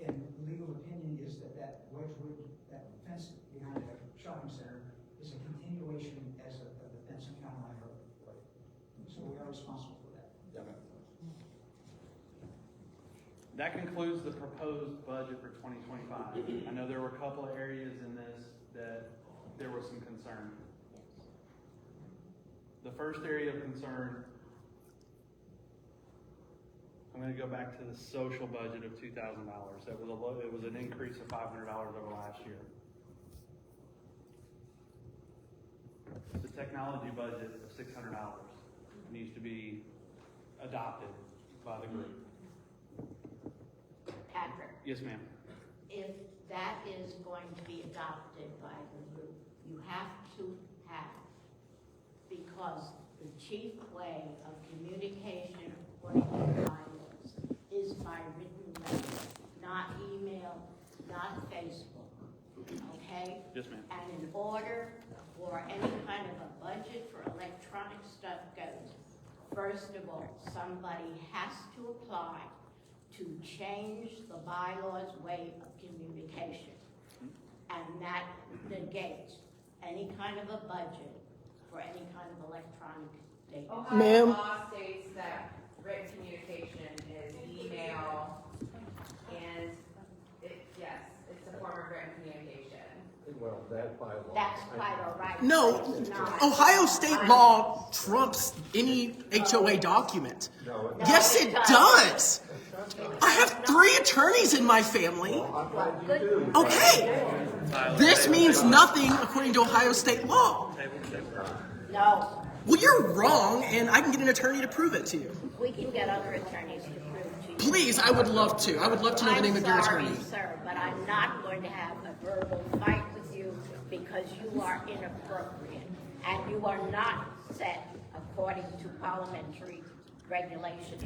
and legal opinion is that Wedgewood, that fence behind the shopping center is a continuation of the fence on County Line Road. So we are responsible for that. That concludes the proposed budget for 2025. I know there were a couple of areas in this that there was some concern. The first area of concern, I'm going to go back to the social budget of $2,000. It was an increase of $500 over last year. The technology budget of $600 needs to be adopted by the group. Patrick, Yes, ma'am. if that is going to be adopted by the group, you have to have, because the chief way of communication according to bylaws is by written letter, not email, not Facebook, okay? Yes, ma'am. And in order for any kind of a budget for electronic stuff goes, first of all, somebody has to apply to change the bylaws way of communication. And that negates any kind of a budget for any kind of electronic data. Ohio Ma'am? law states that written communication is email, and yes, it's a form of written communication. Well, that's by law. That's quite all right. No, but it's not. Ohio state law trumps any HOA document. No, Yes, it does. I have 3 attorneys in my family. I'm glad you do. Okay. This means nothing according to Ohio state law. No, Well, you're wrong, and I can get an attorney to prove it to you. we can get other attorneys to prove to you. Please, I would love to. I would love to know the name of your attorney. I'm sorry, sir, but I'm not going to have a verbal fight with you because you are inappropriate and you are not set according to parliamentary regulations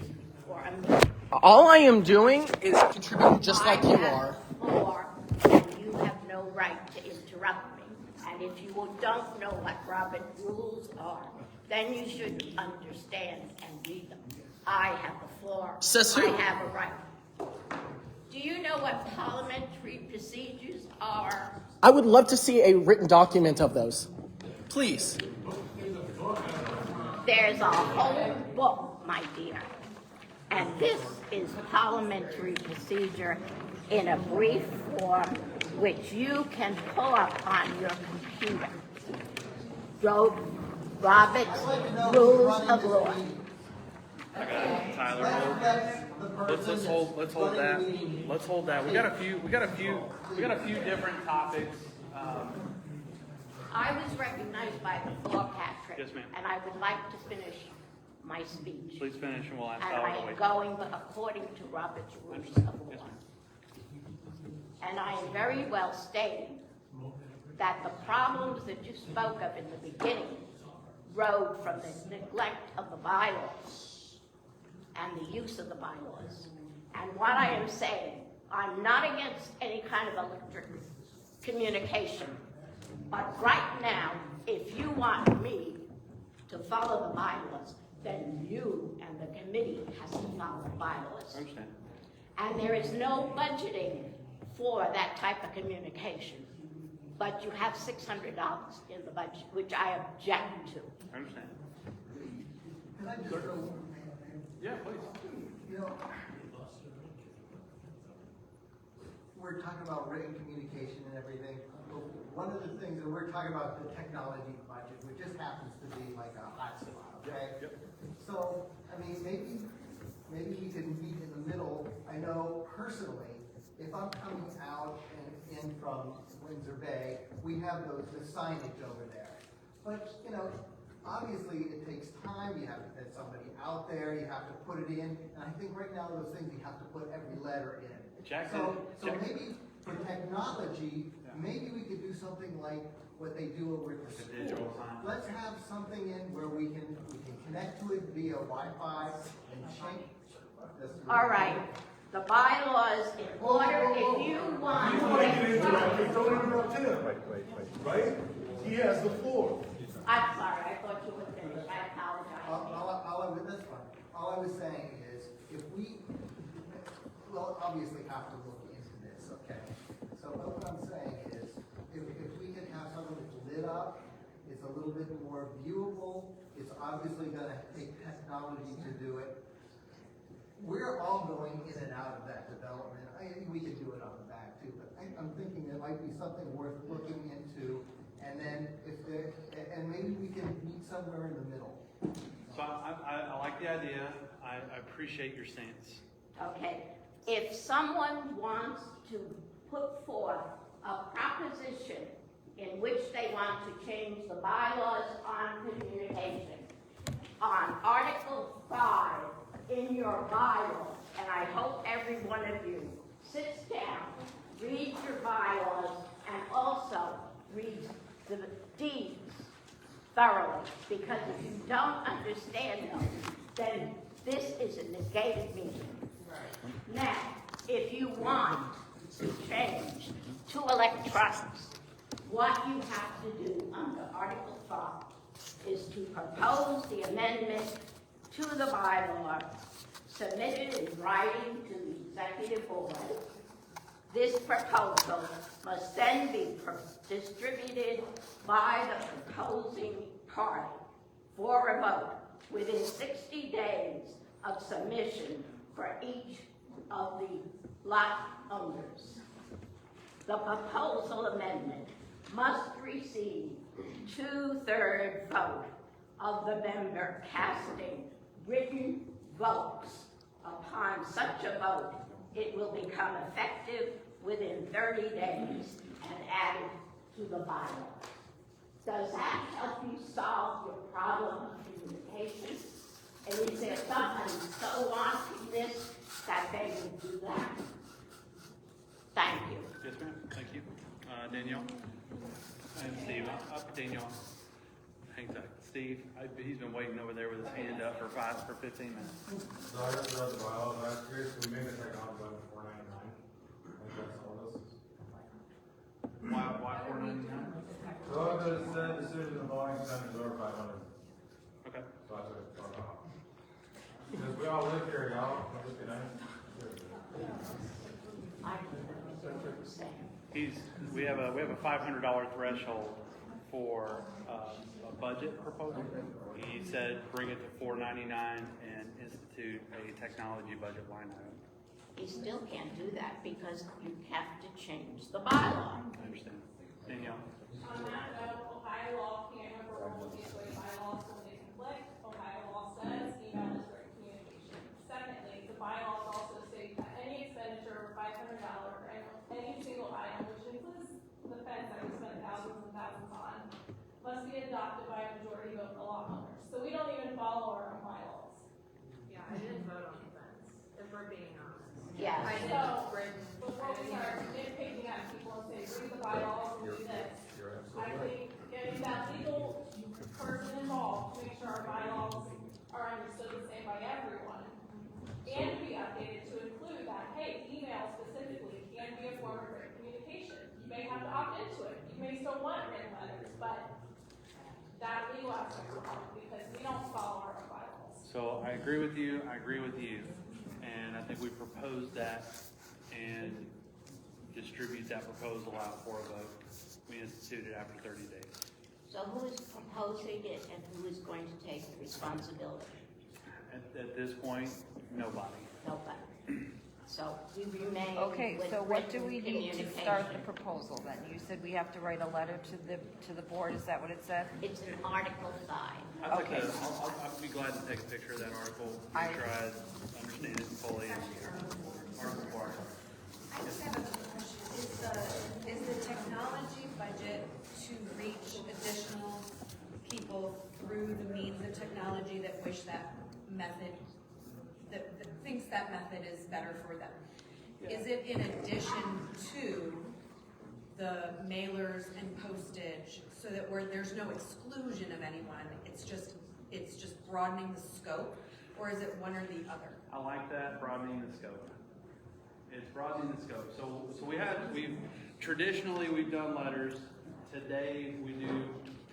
for a meeting. All I am doing is contributing just like you are. And you have no right to interrupt me. And if you don't know what Robert rules are, then you should understand and read them. I have the floor. Says who? I have a right. Do you know what parliamentary procedures are? I would love to see a written document of those. Please. There's a whole book, my dear. And this is parliamentary procedure in a brief form, which you can pull up on your computer. Robert's Rules of Law. Tyler, let's hold that. Let's hold that. We got a few different topics. I was recognized by the floor, Patrick. Yes, ma'am. And I would like to finish my speech. Please finish and we'll ask And Tyler I to am wait. going according to Robert's Rules of Law. Yes, ma'am. And I am very well stating that the problems that you spoke of in the beginning rose from the neglect of the bylaws and the use of the bylaws. And what I am saying, I'm not against any kind of electric communication. But right now, if you want me to follow the bylaws, then you and the committee has to follow the bylaws. I understand. And there is no budgeting for that type of communication. But you have $600 in the budget, which I object to. I understand. Can I just go? Yeah, please. You know, we're talking about written communication and everything. But one of the things that we're talking about the technology budget, which just happens to be like a hot spot, okay? Yep. So, I mean, maybe we can meet in the middle. I know personally, if I'm coming out and in from Windsor Bay, we have the signage over there. But, you know, obviously it takes time, you have to get somebody out there, you have to put it in, and I think right now those things, you have to put every letter in. So maybe for technology, maybe we could do something like what they do over at the school. Let's have something in where we can connect to it via Wi-Fi and change. All right, the bylaws in order, if you want. Don't interrupt him. Right? He has the floor. I'm sorry, I thought you were finished, I apologize. That's fine. All I was saying is, if we, well, obviously have to look into this, okay? So what I'm saying is, if we can have something that's lit up, it's a little bit more viewable, it's obviously gonna take technology to do it. We're all going in and out of that development. We could do it on the back too, but I'm thinking it might be something worth looking into. And then and maybe we can meet somewhere in the middle. So I like the idea. I appreciate your stance. Okay, if someone wants to put forth a proposition in which they want to change the bylaws on communication, on Article 5 in your bylaws, and I hope every one of you sits down, reads your bylaws, and also reads the deeds thoroughly, because if you don't understand them, then this is a negated meeting. Now, if you want to change to electronics, what you have to do under Article 5 is to propose the amendment to the bylaw, submit it in writing to the executive board. This proposal must then be distributed by the proposing party for a vote within 60 days of submission for each of the lot owners. The proposal amendment must receive 2/3 vote of the member casting written votes. Upon such a vote, it will become effective within 30 days and added to the bylaw. Does that help you solve your problem of communication? And is there somebody so wanting this that they would do that? Thank you. Yes, ma'am. Thank you. Danielle? And Steve. Danielle. Hang tight. Steve, he's been waiting over there with his hand up for 15 minutes. So I just read the bylaws last year, so we made the technology budget $499. I think that's all this is. Why $499? So it said decision involving expenditures over 500. Okay. So that's what it's about. Because we all live here, y'all. Let's get nice. I understand. We have a $500 threshold for a budget proposal. He said bring it to $499 and institute a technology budget line item. You still can't do that because you have to change the bylaw. I understand. Danielle? On that note, Ohio law can't overrule the way bylaws when they conflict. Ohio law says email is direct communication. Secondly, the bylaws also state that any expenditure over $500 for any single item, which includes the fence that we spent thousands and thousands on, must be adopted by a majority vote of the law owners. So we don't even follow our own bylaws. Yeah, I didn't vote on the fence, if we're being honest. Yes. I So, didn't bring. before we start nitpicking at people and say, read the bylaws and do this, I think getting that legal person involved to make sure our bylaws are understood the same by everyone, and be updated to include that, hey, email specifically can be a form of written communication. You may have to opt into it. You may still want written letters, but that legal aspect will help because we don't follow our own bylaws. So I agree with you. And I think we proposed that and distribute that proposal out for a vote. We institute it after 30 days. So who is proposing it and who is going to take the responsibility? At this point, nobody. Nobody. So we remain Okay, with so what do we written need to start the communication. proposal then? You said we have to write a letter to the board, is that what it said? It's in Article 5. Okay. I'll be glad to take a picture of that article, make sure I understand it fully. Article 4. I just have a question. Is the technology budget to reach additional people through the means of technology that wish that method, that thinks that method is better for them. Is it in addition to the mailers and postage, so that where there's no exclusion of anyone, it's just broadening the scope, or is it one or the other? I like that, broadening the scope. It's broadening the scope. So we've traditionally done letters. Today we do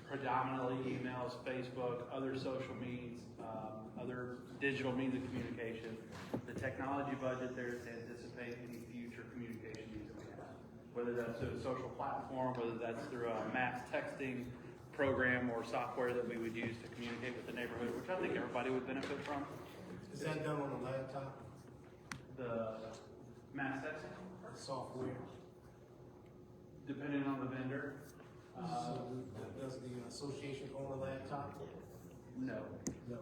predominantly emails, Facebook, other social means, other digital means of communication. The technology budget there is to anticipate any future communication needs that we have, whether that's through a social platform, whether that's through a mass texting program or software that we would use to communicate with the neighborhood, which I think everybody would benefit from. Is that done on a laptop? The mass texting? Software? Depending on the vendor. So does the association own a laptop? No. No.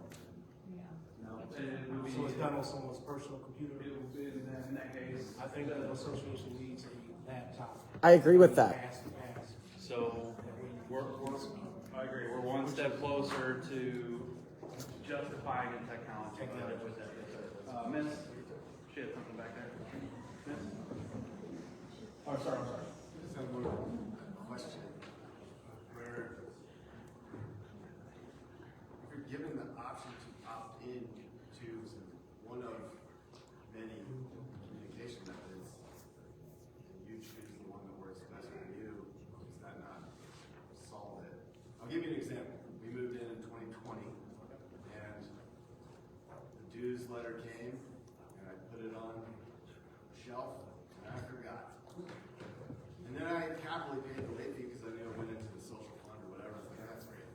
No. It would be, So it's done on someone's personal computer? it would be in that case. I think that the association needs a laptop. I agree with that. Pass. So I agree. We're one step closer to justifying a technology budget with that. Miss, she had something back there. Miss? Oh, sorry. Just have one question. Where if you're given the option to opt in to one of many communication methods, and you choose the one that works best for you, does that not solve it? I'll give you an example. We moved in 2020, and the dues letter came, and I put it on a shelf, and I forgot. And then I happily paid the late fee because I knew it went into the social fund or whatever. I was like, that's great.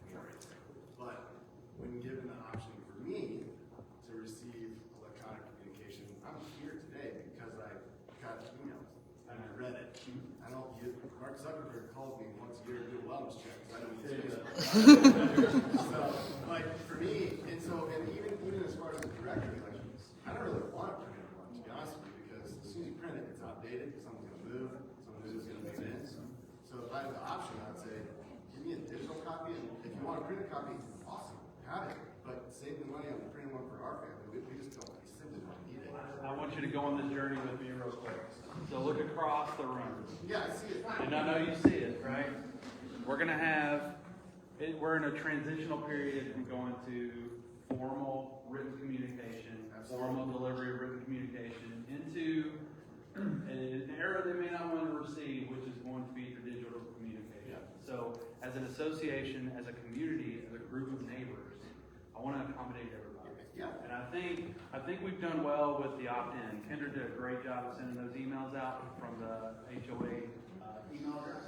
But when given the option for me to receive electronic communication, I'm here today because I got emails and I read it. I don't. Mark Zuckerberg calls me once a year to do a wellness check because I don't use Facebook. So, like for me, and even as far as the directory, like I don't really want to print one, to be honest with you, because as soon as you print it, it's outdated. Someone's gonna move. Someone who's gonna move in. So if I had the option, I'd say, give me a digital copy, and if you want to print a copy, awesome, have it. But save the money on printing one for our family. We just don't. We simply don't need it. I want you to go on this journey with me real quick. So look across the room. Yeah, I see it. And I know you see it, right? We're going to have, we're in a transitional period from going to formal written communication, formal delivery of written communication, into an era they may not want to receive, which is going to be through digital communication. So as an association, as a community, as a group of neighbors, I want to accommodate everybody. Yeah. And I think we've done well with the opt-in. Kendra did a great job of sending those emails out from the HOA email address.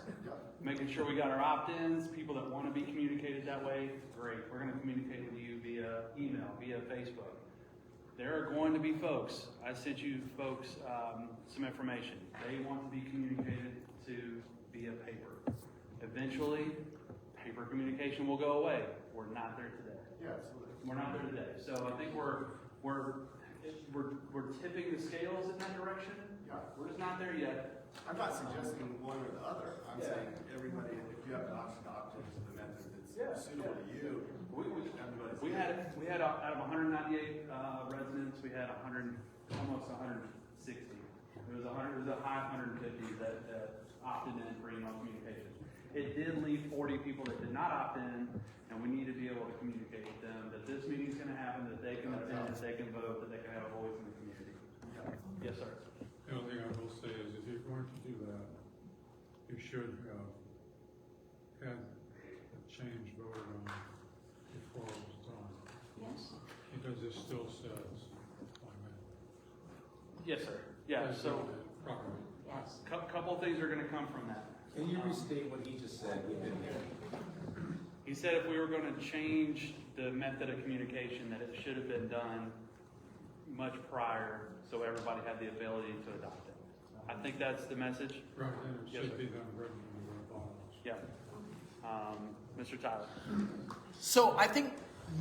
Making sure we got our opt-ins, people that want to be communicated that way, great. We're going to communicate with you via email, via Facebook. There are going to be folks, I sent you folks some information. They want to be communicated to via paper. Eventually, paper communication will go away. We're not there today. Yeah, absolutely. We're not there today. So I think we're tipping the scales in that direction. Yeah. We're just not there yet. I'm not suggesting one or the other. I'm saying everybody, if you have the option to opt into the method that's suitable to you, We had out of 198 residents, we had almost 160. It was a high 150 that opted in for email communication. It did leave 40 people that did not opt in, and we need to be able to communicate with them that this meeting's going to happen, that they can attend, that they can vote, that they can have a voice in the community. Yes, sir. The only thing I will say is if you're going to do that, you should have had a change voted on before it was done. Yes. Because it still says, Yes, sir. Yeah, so properly. Yes. Couple of things are going to come from that. Can you restate what he just said? We didn't hear. He said if we were going to change the method of communication, that it should have been done much prior so everybody had the ability to adopt it. I think that's the message. Right, and it Yes, should sir. be done written in the bylaws. Yeah. Mr. Tyler. So I think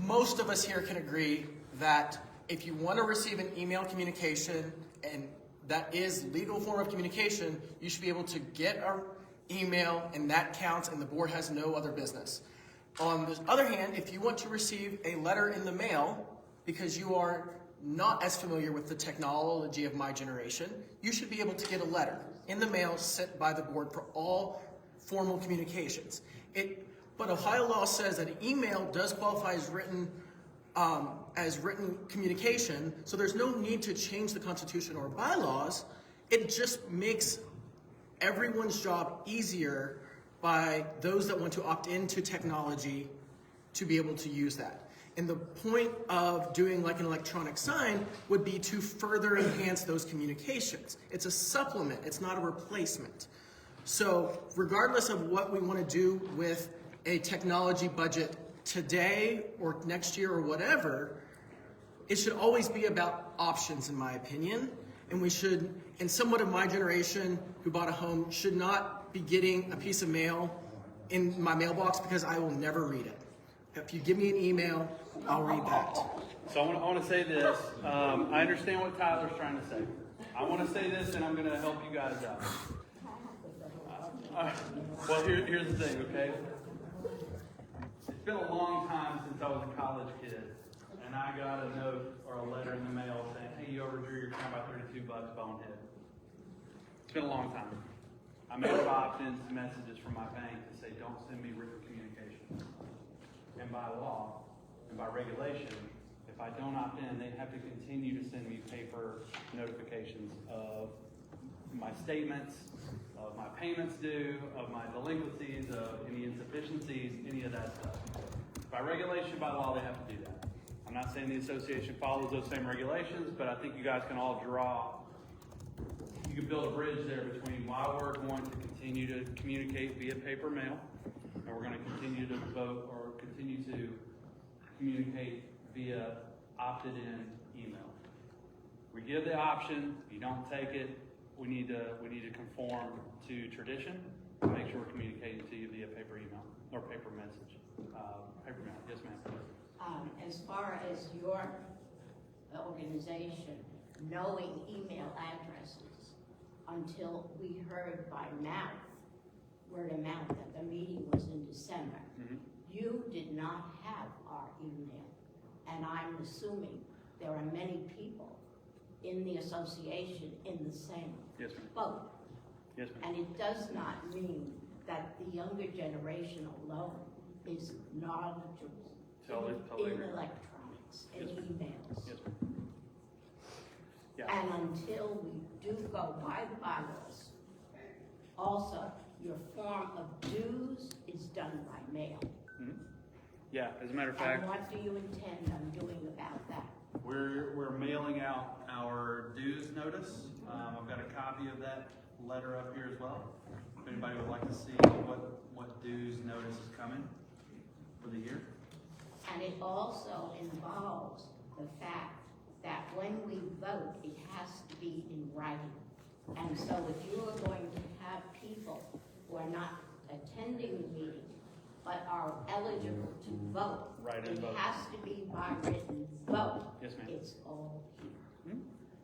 most of us here can agree that if you want to receive an email communication and that is legal form of communication, you should be able to get an email and that counts and the board has no other business. On the other hand, if you want to receive a letter in the mail because you are not as familiar with the technology of my generation, you should be able to get a letter in the mail sent by the board for all formal communications. But Ohio law says that an email does qualify as written communication, so there's no need to change the Constitution or bylaws. It just makes everyone's job easier by those that want to opt into technology to be able to use that. And the point of doing like an electronic sign would be to further enhance those communications. It's a supplement, it's not a replacement. So regardless of what we want to do with a technology budget today or next year or whatever, it should always be about options, in my opinion. And we should, and somewhat of my generation who bought a home should not be getting a piece of mail in my mailbox because I will never read it. If you give me an email, I'll read that. So I want to say this. I understand what Tyler's trying to say. I want to say this, and I'm going to help you guys out. Well, here's the thing, okay? It's been a long time since I was a college kid, and I got a note or a letter in the mail saying, hey, you overdrew your time by $32, bonehead. It's been a long time. I may have opted into messages from my bank to say, don't send me written communication. And by law, and by regulation, if I don't opt in, they have to continue to send me paper notifications of my statements, of my payments due, of my delinquencies, of any insufficiencies, any of that stuff. By regulation, by law, they have to do that. I'm not saying the association follows those same regulations, but I think you guys can all you can build a bridge there between why we're going to continue to communicate via paper mail, and we're going to continue to vote or continue to communicate via opted-in email. We give the option. If you don't take it, we need to conform to tradition and make sure we're communicating to you via paper email or paper message. Paper mail. Yes, ma'am. As far as your organization knowing email addresses, until we heard by word of mouth, that the meeting was in December, you did not have our email. And I'm assuming there are many people in the association in the same boat. Yes, ma'am. And it does not mean that the younger generation alone is knowledgeable in electronics and emails. Yes, ma'am. Yeah. And until we do go by the bylaws, also, your form of dues is done by mail. Yeah, as a matter of fact. And what do you intend on doing about that? We're mailing out our dues notice. I've got a copy of that letter up here as well. If anybody would like to see what dues notice is coming for the year. And it also involves the fact that when we vote, it has to be in writing. And so if you are going to have people who are not attending the meeting, but are eligible to vote, it has to be by written vote. Yes, ma'am. It's all here.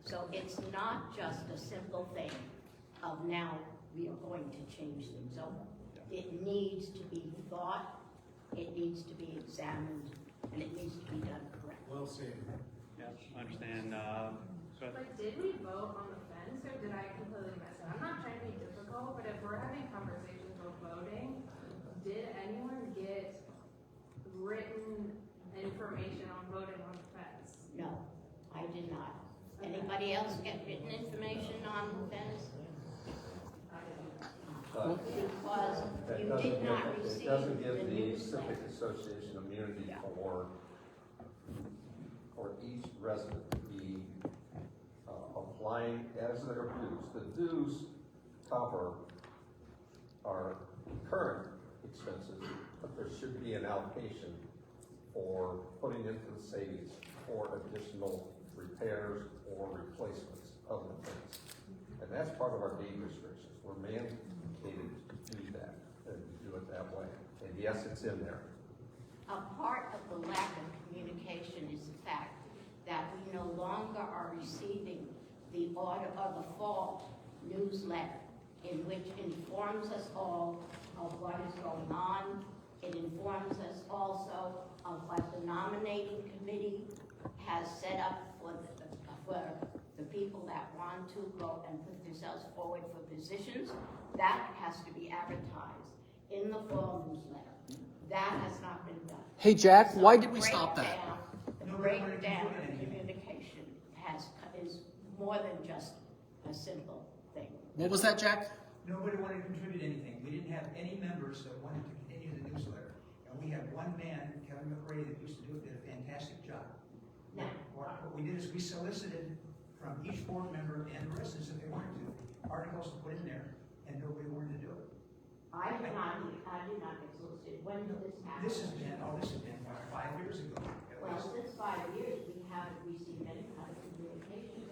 So it's not just a simple thing of now we are going to change things over. It needs to be thought, it needs to be examined, and it needs to be done correctly. Well said. Yes, I understand. But did we vote on the fence, or did I completely miss it? I'm not trying to be difficult, but if we're having conversations about voting, did anyone get written information on voting on the fence? No, I did not. Anybody else get written information on the fence? Because you did not receive it doesn't give the the newsletter. Civic Association immunity for each resident to be applying as their dues. The dues cover our current expenses, but there should be an allocation for putting into the savings for additional repairs or replacements of the fence. And that's part of our deed restrictions. We're mandated to do that and do it that way. And yes, it's in there. A part of the lack of communication is the fact that we no longer are receiving the order of the fall newsletter, in which informs us all of what is going on It informs us also of what the nominating committee has set up for the people that want to go and put themselves forward for positions. That has to be advertised in the fall newsletter. That has not been done. Hey, Jack, So why the did we stop that? The breakdown of communication is more than just a simple thing. What was that, Jack? Nobody wanted to contribute anything. We didn't have any members that wanted to continue the newsletter. And we had one man, Kevin McRae, that used to do it, did a fantastic job. Now, What we did is we solicited from each board member and the residents if they wanted to, articles to put in there, and nobody wanted to do it. I did not get solicited. When did this happen? This has been about 5 years ago. Well, since 5 years, we haven't received any kind of communication.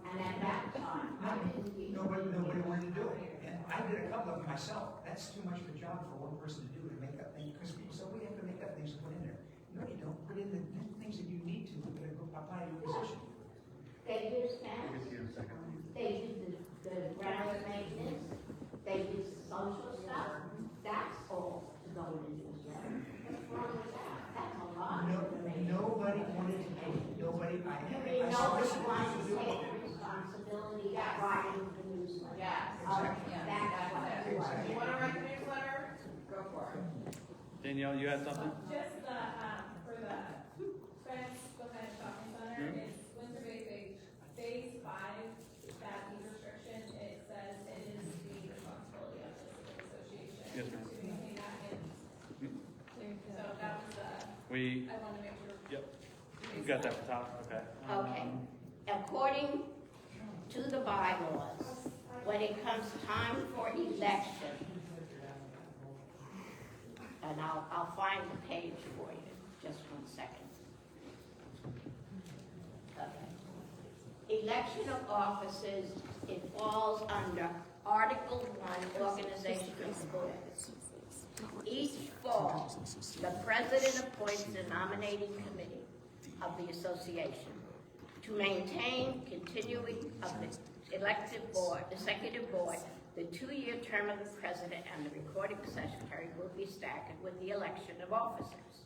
And at that time, I didn't even. Nobody wanted to do it. And I did a couple of them myself. That's too much of a job for one person to do, to make up things, because people say, we have to make up things to put in there. No, you don't. Put in the things that you need to apply to your position. They do stamps. They do the ground maintenance. They do social stuff. That's all to go in the newsletter. What's wrong with that? That's a lot of information. Nobody wanted to do it. Nobody, Nobody wants to take the responsibility of writing the newsletter. Yes. That's what it was. You wanna write the newsletter? Go for it. Danielle, you had something? Just for the Fence Botanic Shopping Center, it's Windsor Phase 5, that deed restriction, it says it is the responsibility of the Civic Association Yes, ma'am. to maintain that in. So that was I wanted to make sure. Yep. We've got that at the top, okay. Okay. According to the bylaws, when it comes time for election, and I'll find the page for you, just 1 second. Okay. Election of officers, it falls under Article 1, Organization of the Board. Each fall, the president appoints the nominating committee of the association to maintain continuing of the elected board, executive board. The 2-year term of the president and the recording secretary will be staggered with the election of officers.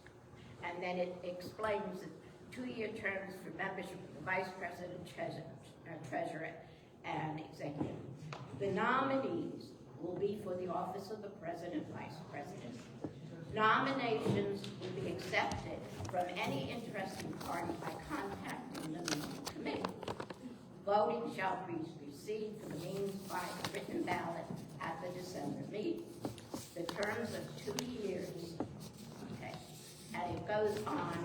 And then it explains that 2-year terms for membership of the vice president, treasurer, and executive. The nominees will be for the office of the president, vice president. Nominations will be accepted from any interested party by contacting the nominating committee. Voting shall be received for the means by written ballot at the December meeting. The terms of 2 years, okay, and it goes on.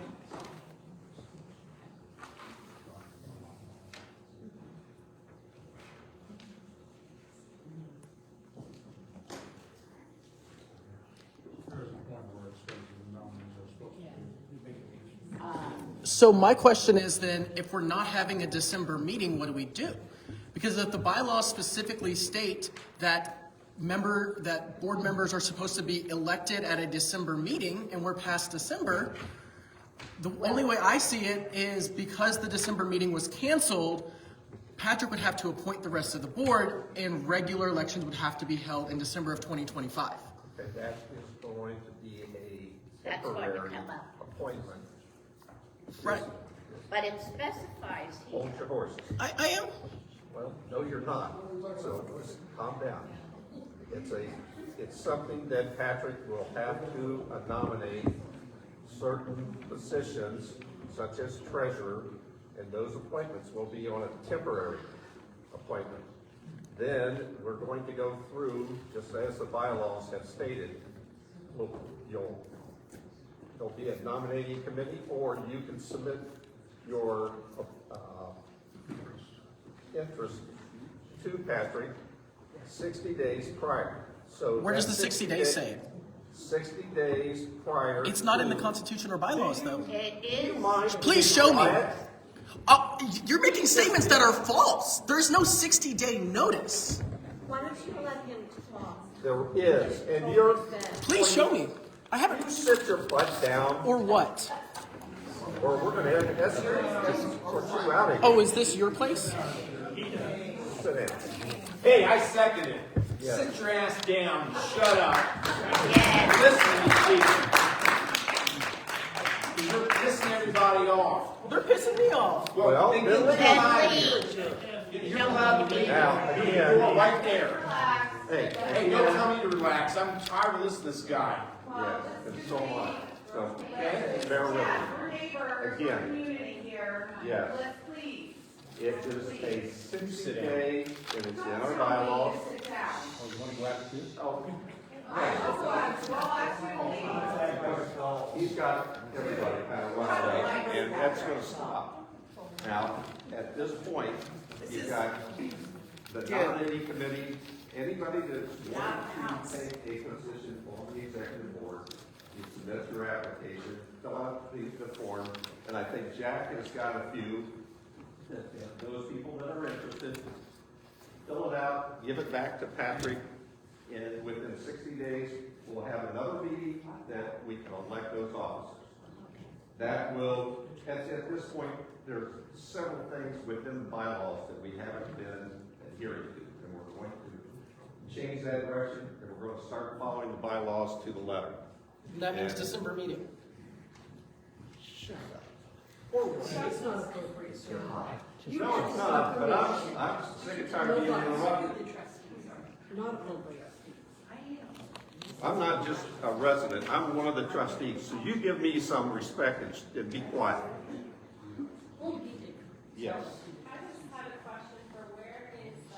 There's a point where it says the nominees are supposed to be. So my question is then, if we're not having a December meeting, what do we do? Because if the bylaws specifically state that board members are supposed to be elected at a December meeting, and we're past December, the only way I see it is because the December meeting was canceled, Patrick would have to appoint the rest of the board, and regular elections would have to be held in December of 2025. Okay, that is going to be a That's going to temporary come up. appointment. Right. But it specifies here. Hold your horses. I am. Well, no, you're not. So just calm down. It's something that Patrick will have to nominate certain positions, such as treasurer, and those appointments will be on a temporary appointment. Then we're going to go through, just as the bylaws have stated, there'll be a nominating committee, or you can submit your interest to Patrick 60 days prior. So Where does that the 60 days say? 60 days prior. It's not in the Constitution or bylaws, though. It is. Please show me. You're making statements that are false. There's no 60-day notice. Why don't you let him talk? There is, and you're. Please show me. I haven't. You sit your butt down. Or what? Or we're going to have to escort you out of here. Oh, is this your place? Sit down. Hey, I second it. Sit your ass down and shut up. Listen to these people. You're pissing everybody off. Well, they're pissing me off. Well, then get the hell out of here. You don't need to be. Now, again, right there. Hey, Hey, don't tell me to relax. I'm tired of listening to this guy. yes, and so am I. So, bear with me. Again, yes. It is a 60-day, and it's in our bylaws. Oh, you want to go after this? Oh. He's got everybody kind of lined up, and that's going to stop. Now, at this point, you've got the nominating committee, anybody that's wanting to take a position on the executive board, you submit your application, fill out the form, and I think Jack has got a few, those people that are interested, fill it out, give it back to Patrick, and within 60 days, we'll have another meeting that we can elect those officers. That will, at this point, there's several things within the bylaws that we haven't been adhering to, and we're going to change that direction, and we're going to start following the bylaws to the letter. That means December meeting. Shut up. That's not appropriate, sir. No, it's not, but I'm sick and tired of being interrupted. Not appropriate. I'm not just a resident, I'm one of the trustees, so you give me some respect and be quiet. Yes. I just had a question for where is the,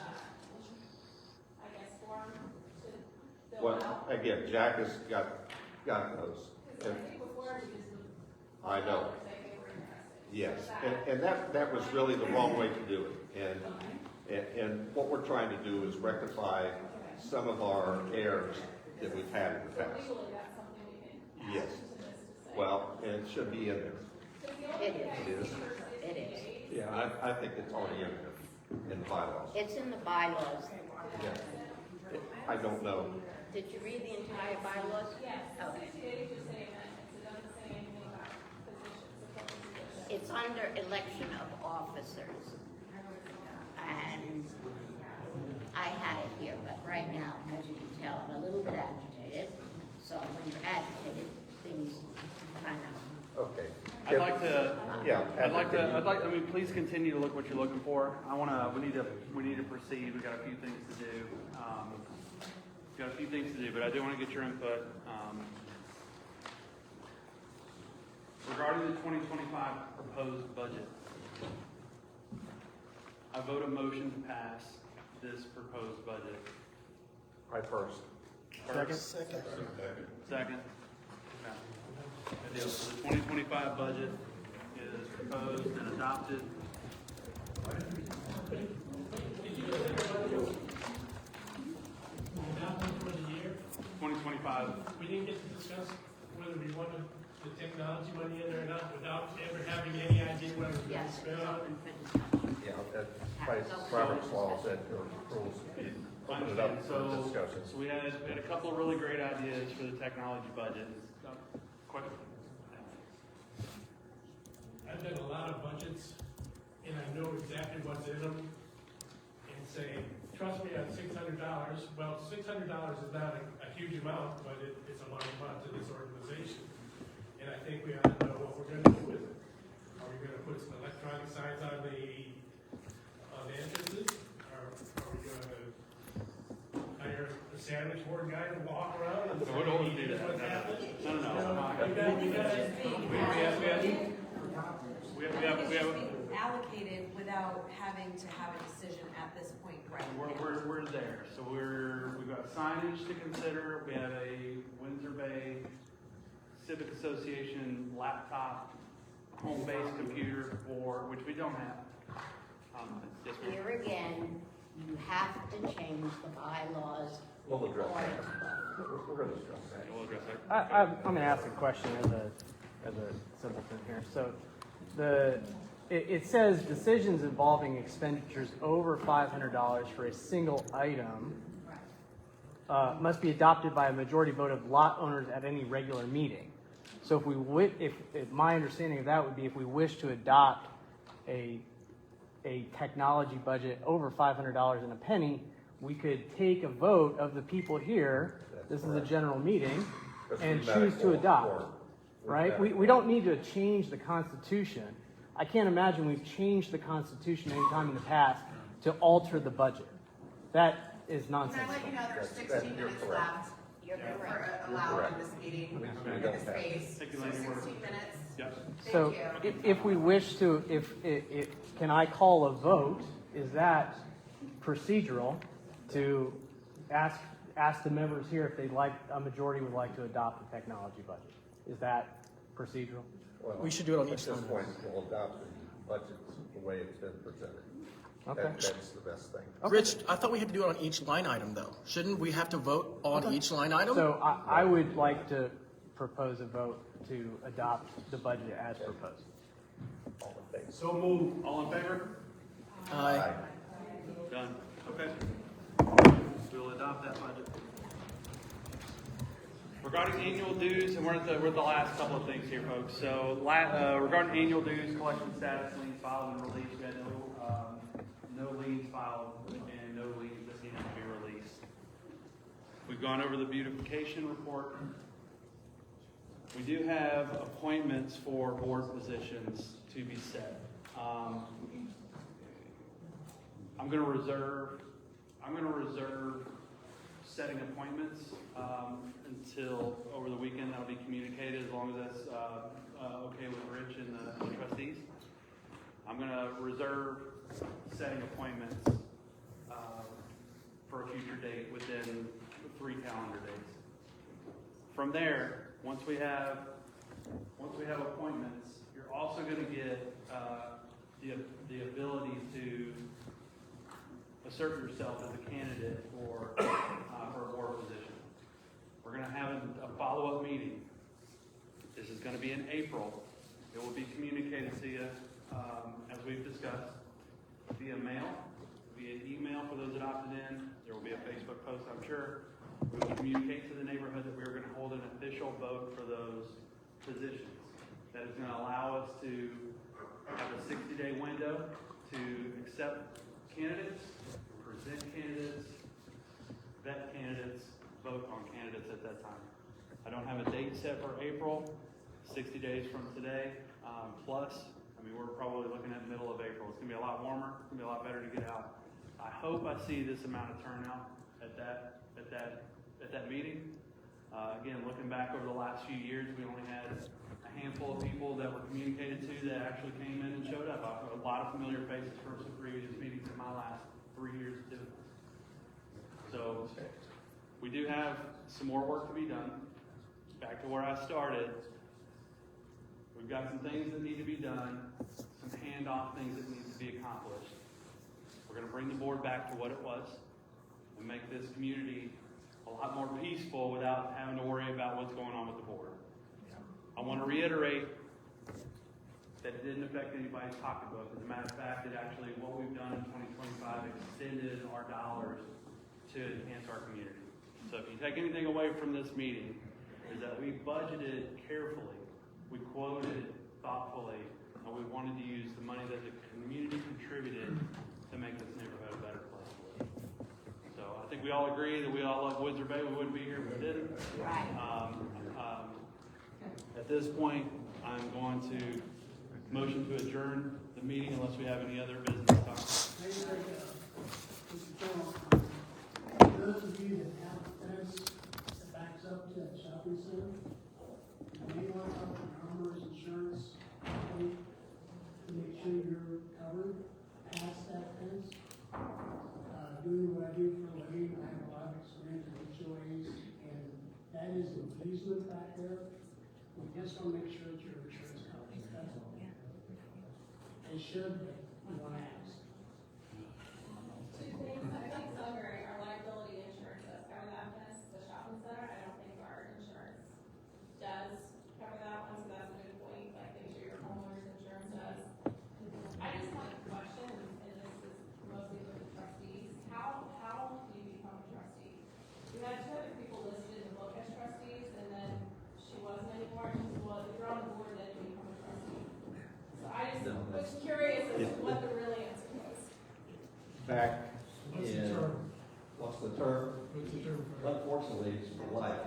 I guess, form to fill Well, out? again, Jack has got those. Because I think before we just. I know. Say they were interested. Yes, and that was really the wrong way to do it. And what we're trying to do is rectify some of our errors that we've had in the So past. legally, that's something we can Yes. add to this to say. Well, and it should be in there. It is. It is. It is. Yeah, I think it's already in there, in the bylaws. It's in the bylaws. Yeah. I don't know. Did you read the entire bylaws? Yes, Okay. 60 days just say amendments, it doesn't say anything about positions, supporting positions. It's under election of officers. And I had it here, but right now, as you can tell, I'm a little bit agitated. So when you're agitated, things kind of. Okay. I'd like to, Yeah. I mean, please continue to look what you're looking for. We need to proceed. We've got a few things to do. But I do want to get your input. Regarding the 2025 proposed budget, I vote a motion to pass this proposed budget. I first. Second. Second. Okay. Good deal. So the 2025 budget is proposed and adopted. 2025. We didn't get to discuss whether we wanted the technology money in there or not without ever having any idea whether it was going to Yes, spend it's on open it. for discussion. Yeah, that Robert's law said, or rules, open it up for discussion. So we had a couple of really great ideas for the technology budget. Question? I've done a lot of budgets, and I know exactly what's in them, and say, trust me on $600. Well, $600 is not a huge amount, but it's a large amount to this organization. And I think we ought to know what we're gonna do with it. Are we gonna put some electronic signs on the entrances? Are we gonna hire a sandwich board guy to walk around and No, we don't want to do that. what's happening? No. We have. Allocated without having to have a decision at this point right now. We're there. So we've got signage to consider. We have a Windsor Bay Civic Association laptop home-based computer which we don't have. Yes, ma'am. Here again, you have to change the bylaws. We'll address for it. that. We're going to discuss that. We'll address that. I'm going to ask a question as a simpleton here. So it says decisions involving expenditures over $500 for a single item must be adopted by a majority vote of lot owners at any regular meeting. So if my understanding of that would be if we wish to adopt a technology budget over $500 and a penny, we could take a vote of the people here, this is a general meeting, and choose to adopt, right? We don't need to change the Constitution. I can't imagine we've changed the Constitution any time in the past to alter the budget. That is Can I nonsense. let you know there's 16 minutes left for allowed in this meeting, in this space, so 16 minutes. So if we wish to, can I call a vote? Is that procedural to ask the members here if they'd like, a majority would like to adopt the technology budget? Is that procedural? Well, We should do it on each At this line. point, we'll adopt the budget the way it's been presented. Okay. That's the best thing. Rich, I thought we had to do it on each line item, though. Shouldn't we have to vote on each line item? So I would like to propose a vote to adopt the budget as proposed. All in favor? So move. All in favor? Aye. Done. Okay. We'll adopt that budget. Regarding annual dues, and we're at the last couple of things here, folks. So regarding annual dues, collection status, liens filed and released, we had no liens filed and no liens that needed to be released. We've gone over the beautification report. We do have appointments for board positions to be set. I'm going to reserve setting appointments until over the weekend. That'll be communicated as long as that's okay with Rich and the trustees. I'm going to reserve setting appointments for a future date within 3 calendar days. From there, once we have appointments, you're also going to get the ability to assert yourself as a candidate for a board position. We're going to have a follow-up meeting. This is going to be in April. It will be communicated to you, as we've discussed, via mail, via email for those that opted in. There will be a Facebook post, I'm sure. We will communicate to the neighborhood that we're going to hold an official vote for those positions. That is going to allow us to have a 60-day window to accept candidates, present candidates, vet candidates, vote on candidates at that time. I don't have a date set for April, 60 days from today, plus, I mean, we're probably looking at middle of April. It's going to be a lot warmer. It's going to be a lot better to get out. I hope I see this amount of turnout at that meeting. Again, looking back over the last few years, we only had a handful of people that were communicated to that actually came in and showed up. I have a lot of familiar faces from some previous meetings in my last 3 years of doing this. So we do have some more work to be done. Back to where I started. We've got some things that need to be done, some handoff things that need to be accomplished. We're going to bring the board back to what it was and make this community a lot more peaceful without having to worry about what's going on with the board. I want to reiterate that it didn't affect anybody's pocketbook. As a matter of fact, it actually, what we've done in 2025 extended our dollars to enhance our community. So if you take anything away from this meeting, is that we budgeted carefully, we quoted thoughtfully, and we wanted to use the money that the community contributed to make this neighborhood a better place to live. So I think we all agree that we all love Windsor Bay. We wouldn't be here if we didn't. At this point, I'm going to motion to adjourn the meeting unless we have any other business to talk about. Those of you that have a fence that backs up to that shopping center, you may want to talk to Armor's Insurance Company to make sure you're covered past that fence. Doing what I do for a living, I have a lot of experience with HOAs, and that is an easement back there. We just want to make sure that your insurance covers it, that's all. They should, but you want to ask. Two things, I think Silver, our liability insurance does cover that fence, the shopping center, I don't think our insurance does cover that one, so that's a good point, like, make sure your homeowner's insurance does. I just want a question, and this is mostly for the trustees, how do you become a trustee? We had 2 other people listed in the book as trustees, and then she wasn't anymore, and she said, well, if you're on the board, then you become a trustee. So I just was curious as to what the real answer was. Back in What's the term? What's the term? Unfortunately, it's for life.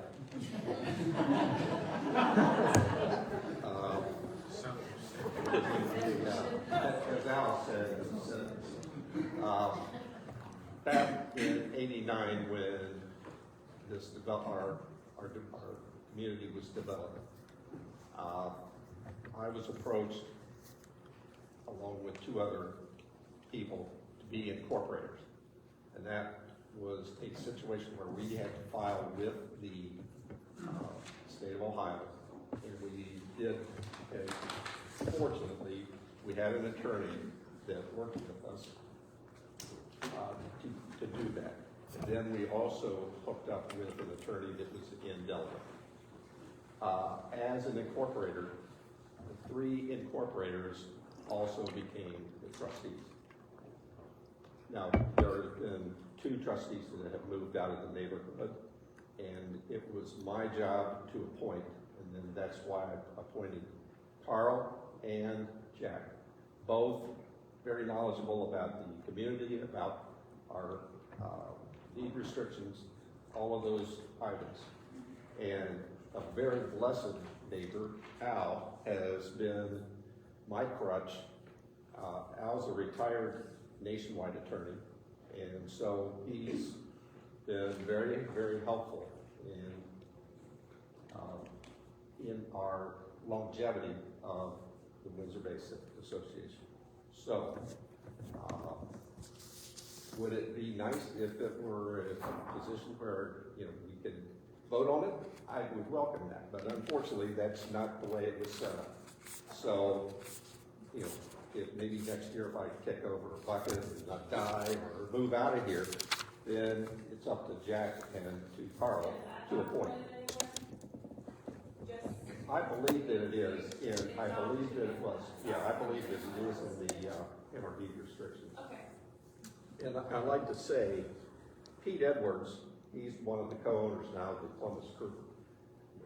As Al said, back in '89 when this our community was developed, I was approached along with two other people to be incorporators. And that was a situation where we had to file with the state of Ohio. And we did, and fortunately, we had an attorney that worked with us to do that. And then we also hooked up with an attorney that was in Delaware. As an incorporator, the 3 incorporators also became the trustees. Now, there have been 2 trustees that have moved out of the neighborhood, and it was my job to appoint, and then that's why I appointed Carl and Jack, both very knowledgeable about the community, about our deed restrictions, all of those items. And a very blessed neighbor, Al, has been my crutch. Al's a retired nationwide attorney, and so he's been very, very helpful in our longevity of the Windsor Bay Civic Association. So, would it be nice if it were a position where, you know, we could vote on it? I would welcome that, but unfortunately, that's not the way it was set up. So, you know, if maybe next year if I kick over a bucket and I die or move out of here, then it's up to Jack and to Carl to appoint. I believe that it is, and I believe that it was. Yeah, I believe that it is in our deed restrictions. Okay. And I'd like to say, Pete Edwards, he's one of the co-owners now of the Columbus Crew.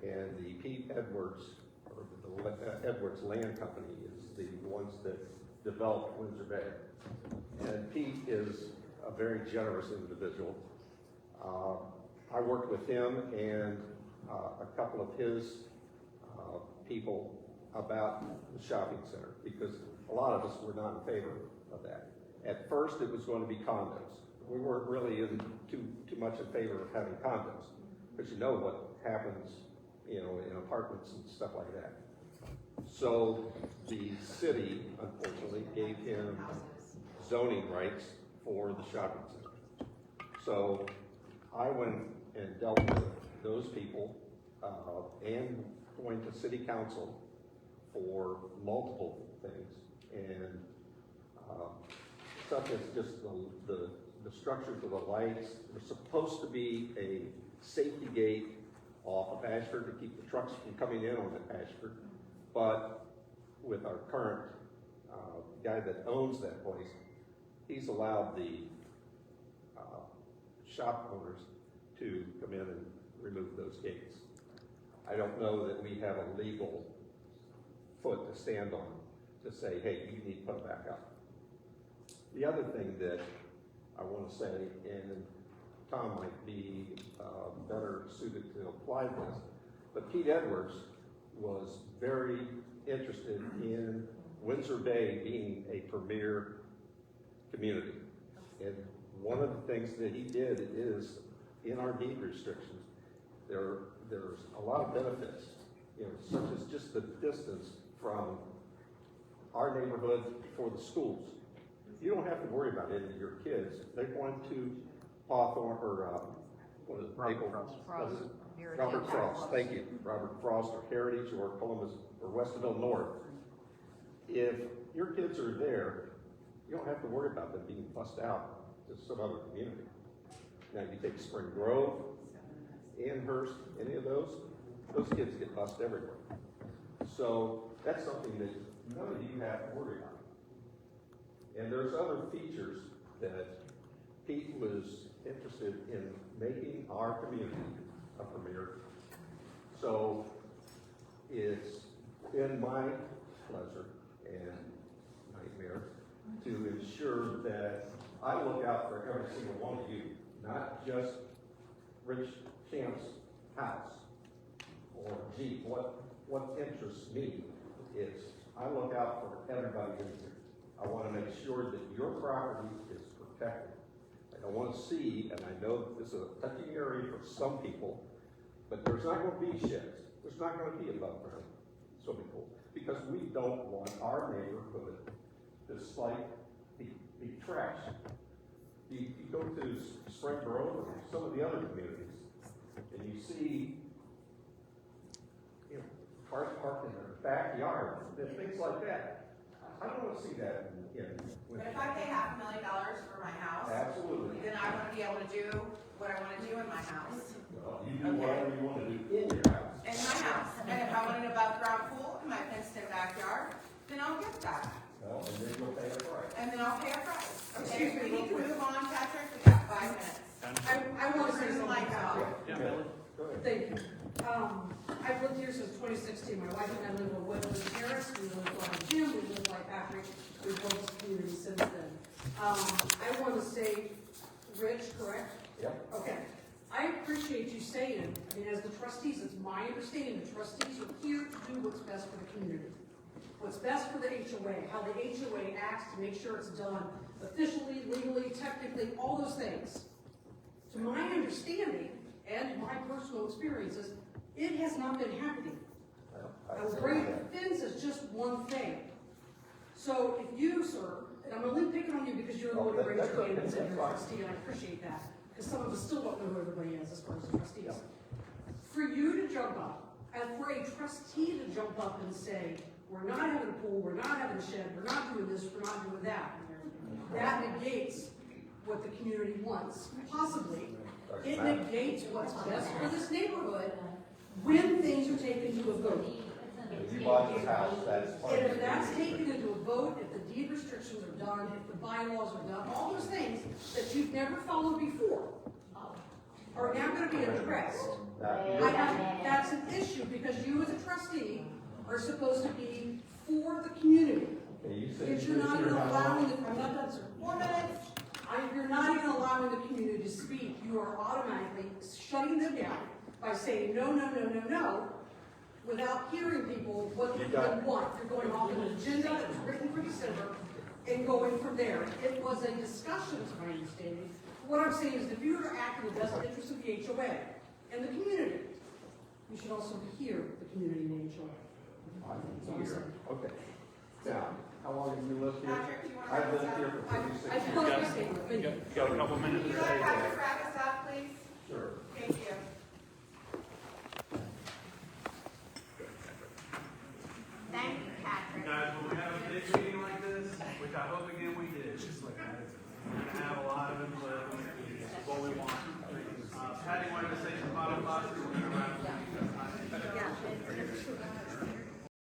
And the Pete Edwards, or the Edwards Land Company, is the ones that developed Windsor Bay. And Pete is a very generous individual. I worked with him and a couple of his people about the shopping center, because a lot of us were not in favor of that. At first, it was going to be condos. We weren't really too much in favor of having condos, because you know what happens, you know, in apartments and stuff like that. So the city, unfortunately, gave him zoning rights for the shopping center. So I went and dealt with those people and going to city council for multiple things. And such as just the structures of the lights. There's supposed to be a safety gate off of Ashford to keep the trucks from coming in on Ashford. But with our current guy that owns that place, he's allowed the shop owners to come in and remove those gates. I don't know that we have a legal foot to stand on to say, hey, you need to put it back up. The other thing that I want to say, and Tom might be better suited to apply this, but Pete Edwards was very interested in Windsor Bay being a premier community. And one of the things that he did is, in our deed restrictions, there's a lot of benefits, you know, such as just the distance from our neighborhood for the schools. You don't have to worry about any of your kids. They're going to Hawthorne, or what is it? Robert Frost. Thank you. Robert Frost, or Heritage, or Columbus, or Westerville North. If your kids are there, you don't have to worry about them being bussed out to some other community. Now, you take Spring Grove, Amherst, any of those kids get bussed everywhere. So that's something that none of you have to worry about. And there's other features that Pete was interested in making our community a premier. So it's been my pleasure and nightmare to ensure that I look out for every single one of you not just Rich Champ's house. Or gee, what interests me is I look out for everybody in here. I want to make sure that your property is protected. I don't want to see, and I know that this is a touchy area for some people, but there's not going to be sheds. There's not going to be above ground swimming pool because we don't want our neighborhood to be trashed. You go to Spring Grove or some of the other communities, and you see, cars parked in their backyard and things like that. I don't want to see that in But if I pay $500,000 for my house. Absolutely. Then I want to be able to do what I want to do in my house. Well, you do whatever you want to do in your house. In my house. And if I want an above ground pool in my fenced in backyard, then I'll get that. Well, and then you'll pay a price. And then I'll pay a price. Excuse Okay, me, we need to real quick. move on, Patrick. We got 5 minutes. I want to say something. Like that. Yeah, Billy, go ahead. Thank you. I've lived here since 2016. My wife and I live on Woodland Terrace. We live like Jim. We live like Patrick. We've built this community since then. I want to say, Rich, correct? Yep. Okay. I appreciate you saying, I mean, as the trustees, it's my understanding the trustees are here to do what's best for the community. What's best for the HOA, how the HOA acts to make sure it's done officially, legally, technically, all those things. To my understanding and my personal experiences, it has not been happening. A great fence is just one thing. So if you, sir, and I'm only picking on you because you're the one that raised your hand and said you're a trustee, and I appreciate that, because some of us still don't know who everybody is as far as the trustees. For you to jump up, and for a trustee to jump up and say, we're not having a pool, we're not having a shed, we're not doing this, we're not doing that, that negates what the community wants, possibly. It negates what's best for this neighborhood when things are taken to a vote. If you bought this house, that's part And of if it. that's taken into a vote, if the deed restrictions are done, if the bylaws are done, all those things that you've never followed before are now gonna be addressed. That's an issue because you as a trustee are supposed to be for the community. Okay, you said If you you're not even lived here how allowing, long? I'm not done, sir. 4 minutes. If you're not even allowing the community to speak, you are automatically shutting them down by saying no, no, no, no, no, without hearing people what they want. You're going off an agenda that was written for December and going from there. It was a discussion, to my understanding. What I'm saying is if you were to act in the best interest of the HOA and the community, you should also hear the community in the HOA. Okay. Now, how long have you lived here? Patrick, do you want to I've wrap lived us here up? for 26 I years. feel like I stated, thank you. You got a couple minutes. Can you let Patrick wrap us up, please? Sure. Thank you. Thank you, Patrick. Guys, when we have a big meeting like this, which I hope again we did, we're gonna have a lot of input, what we want. Patty wanted to say some final thoughts.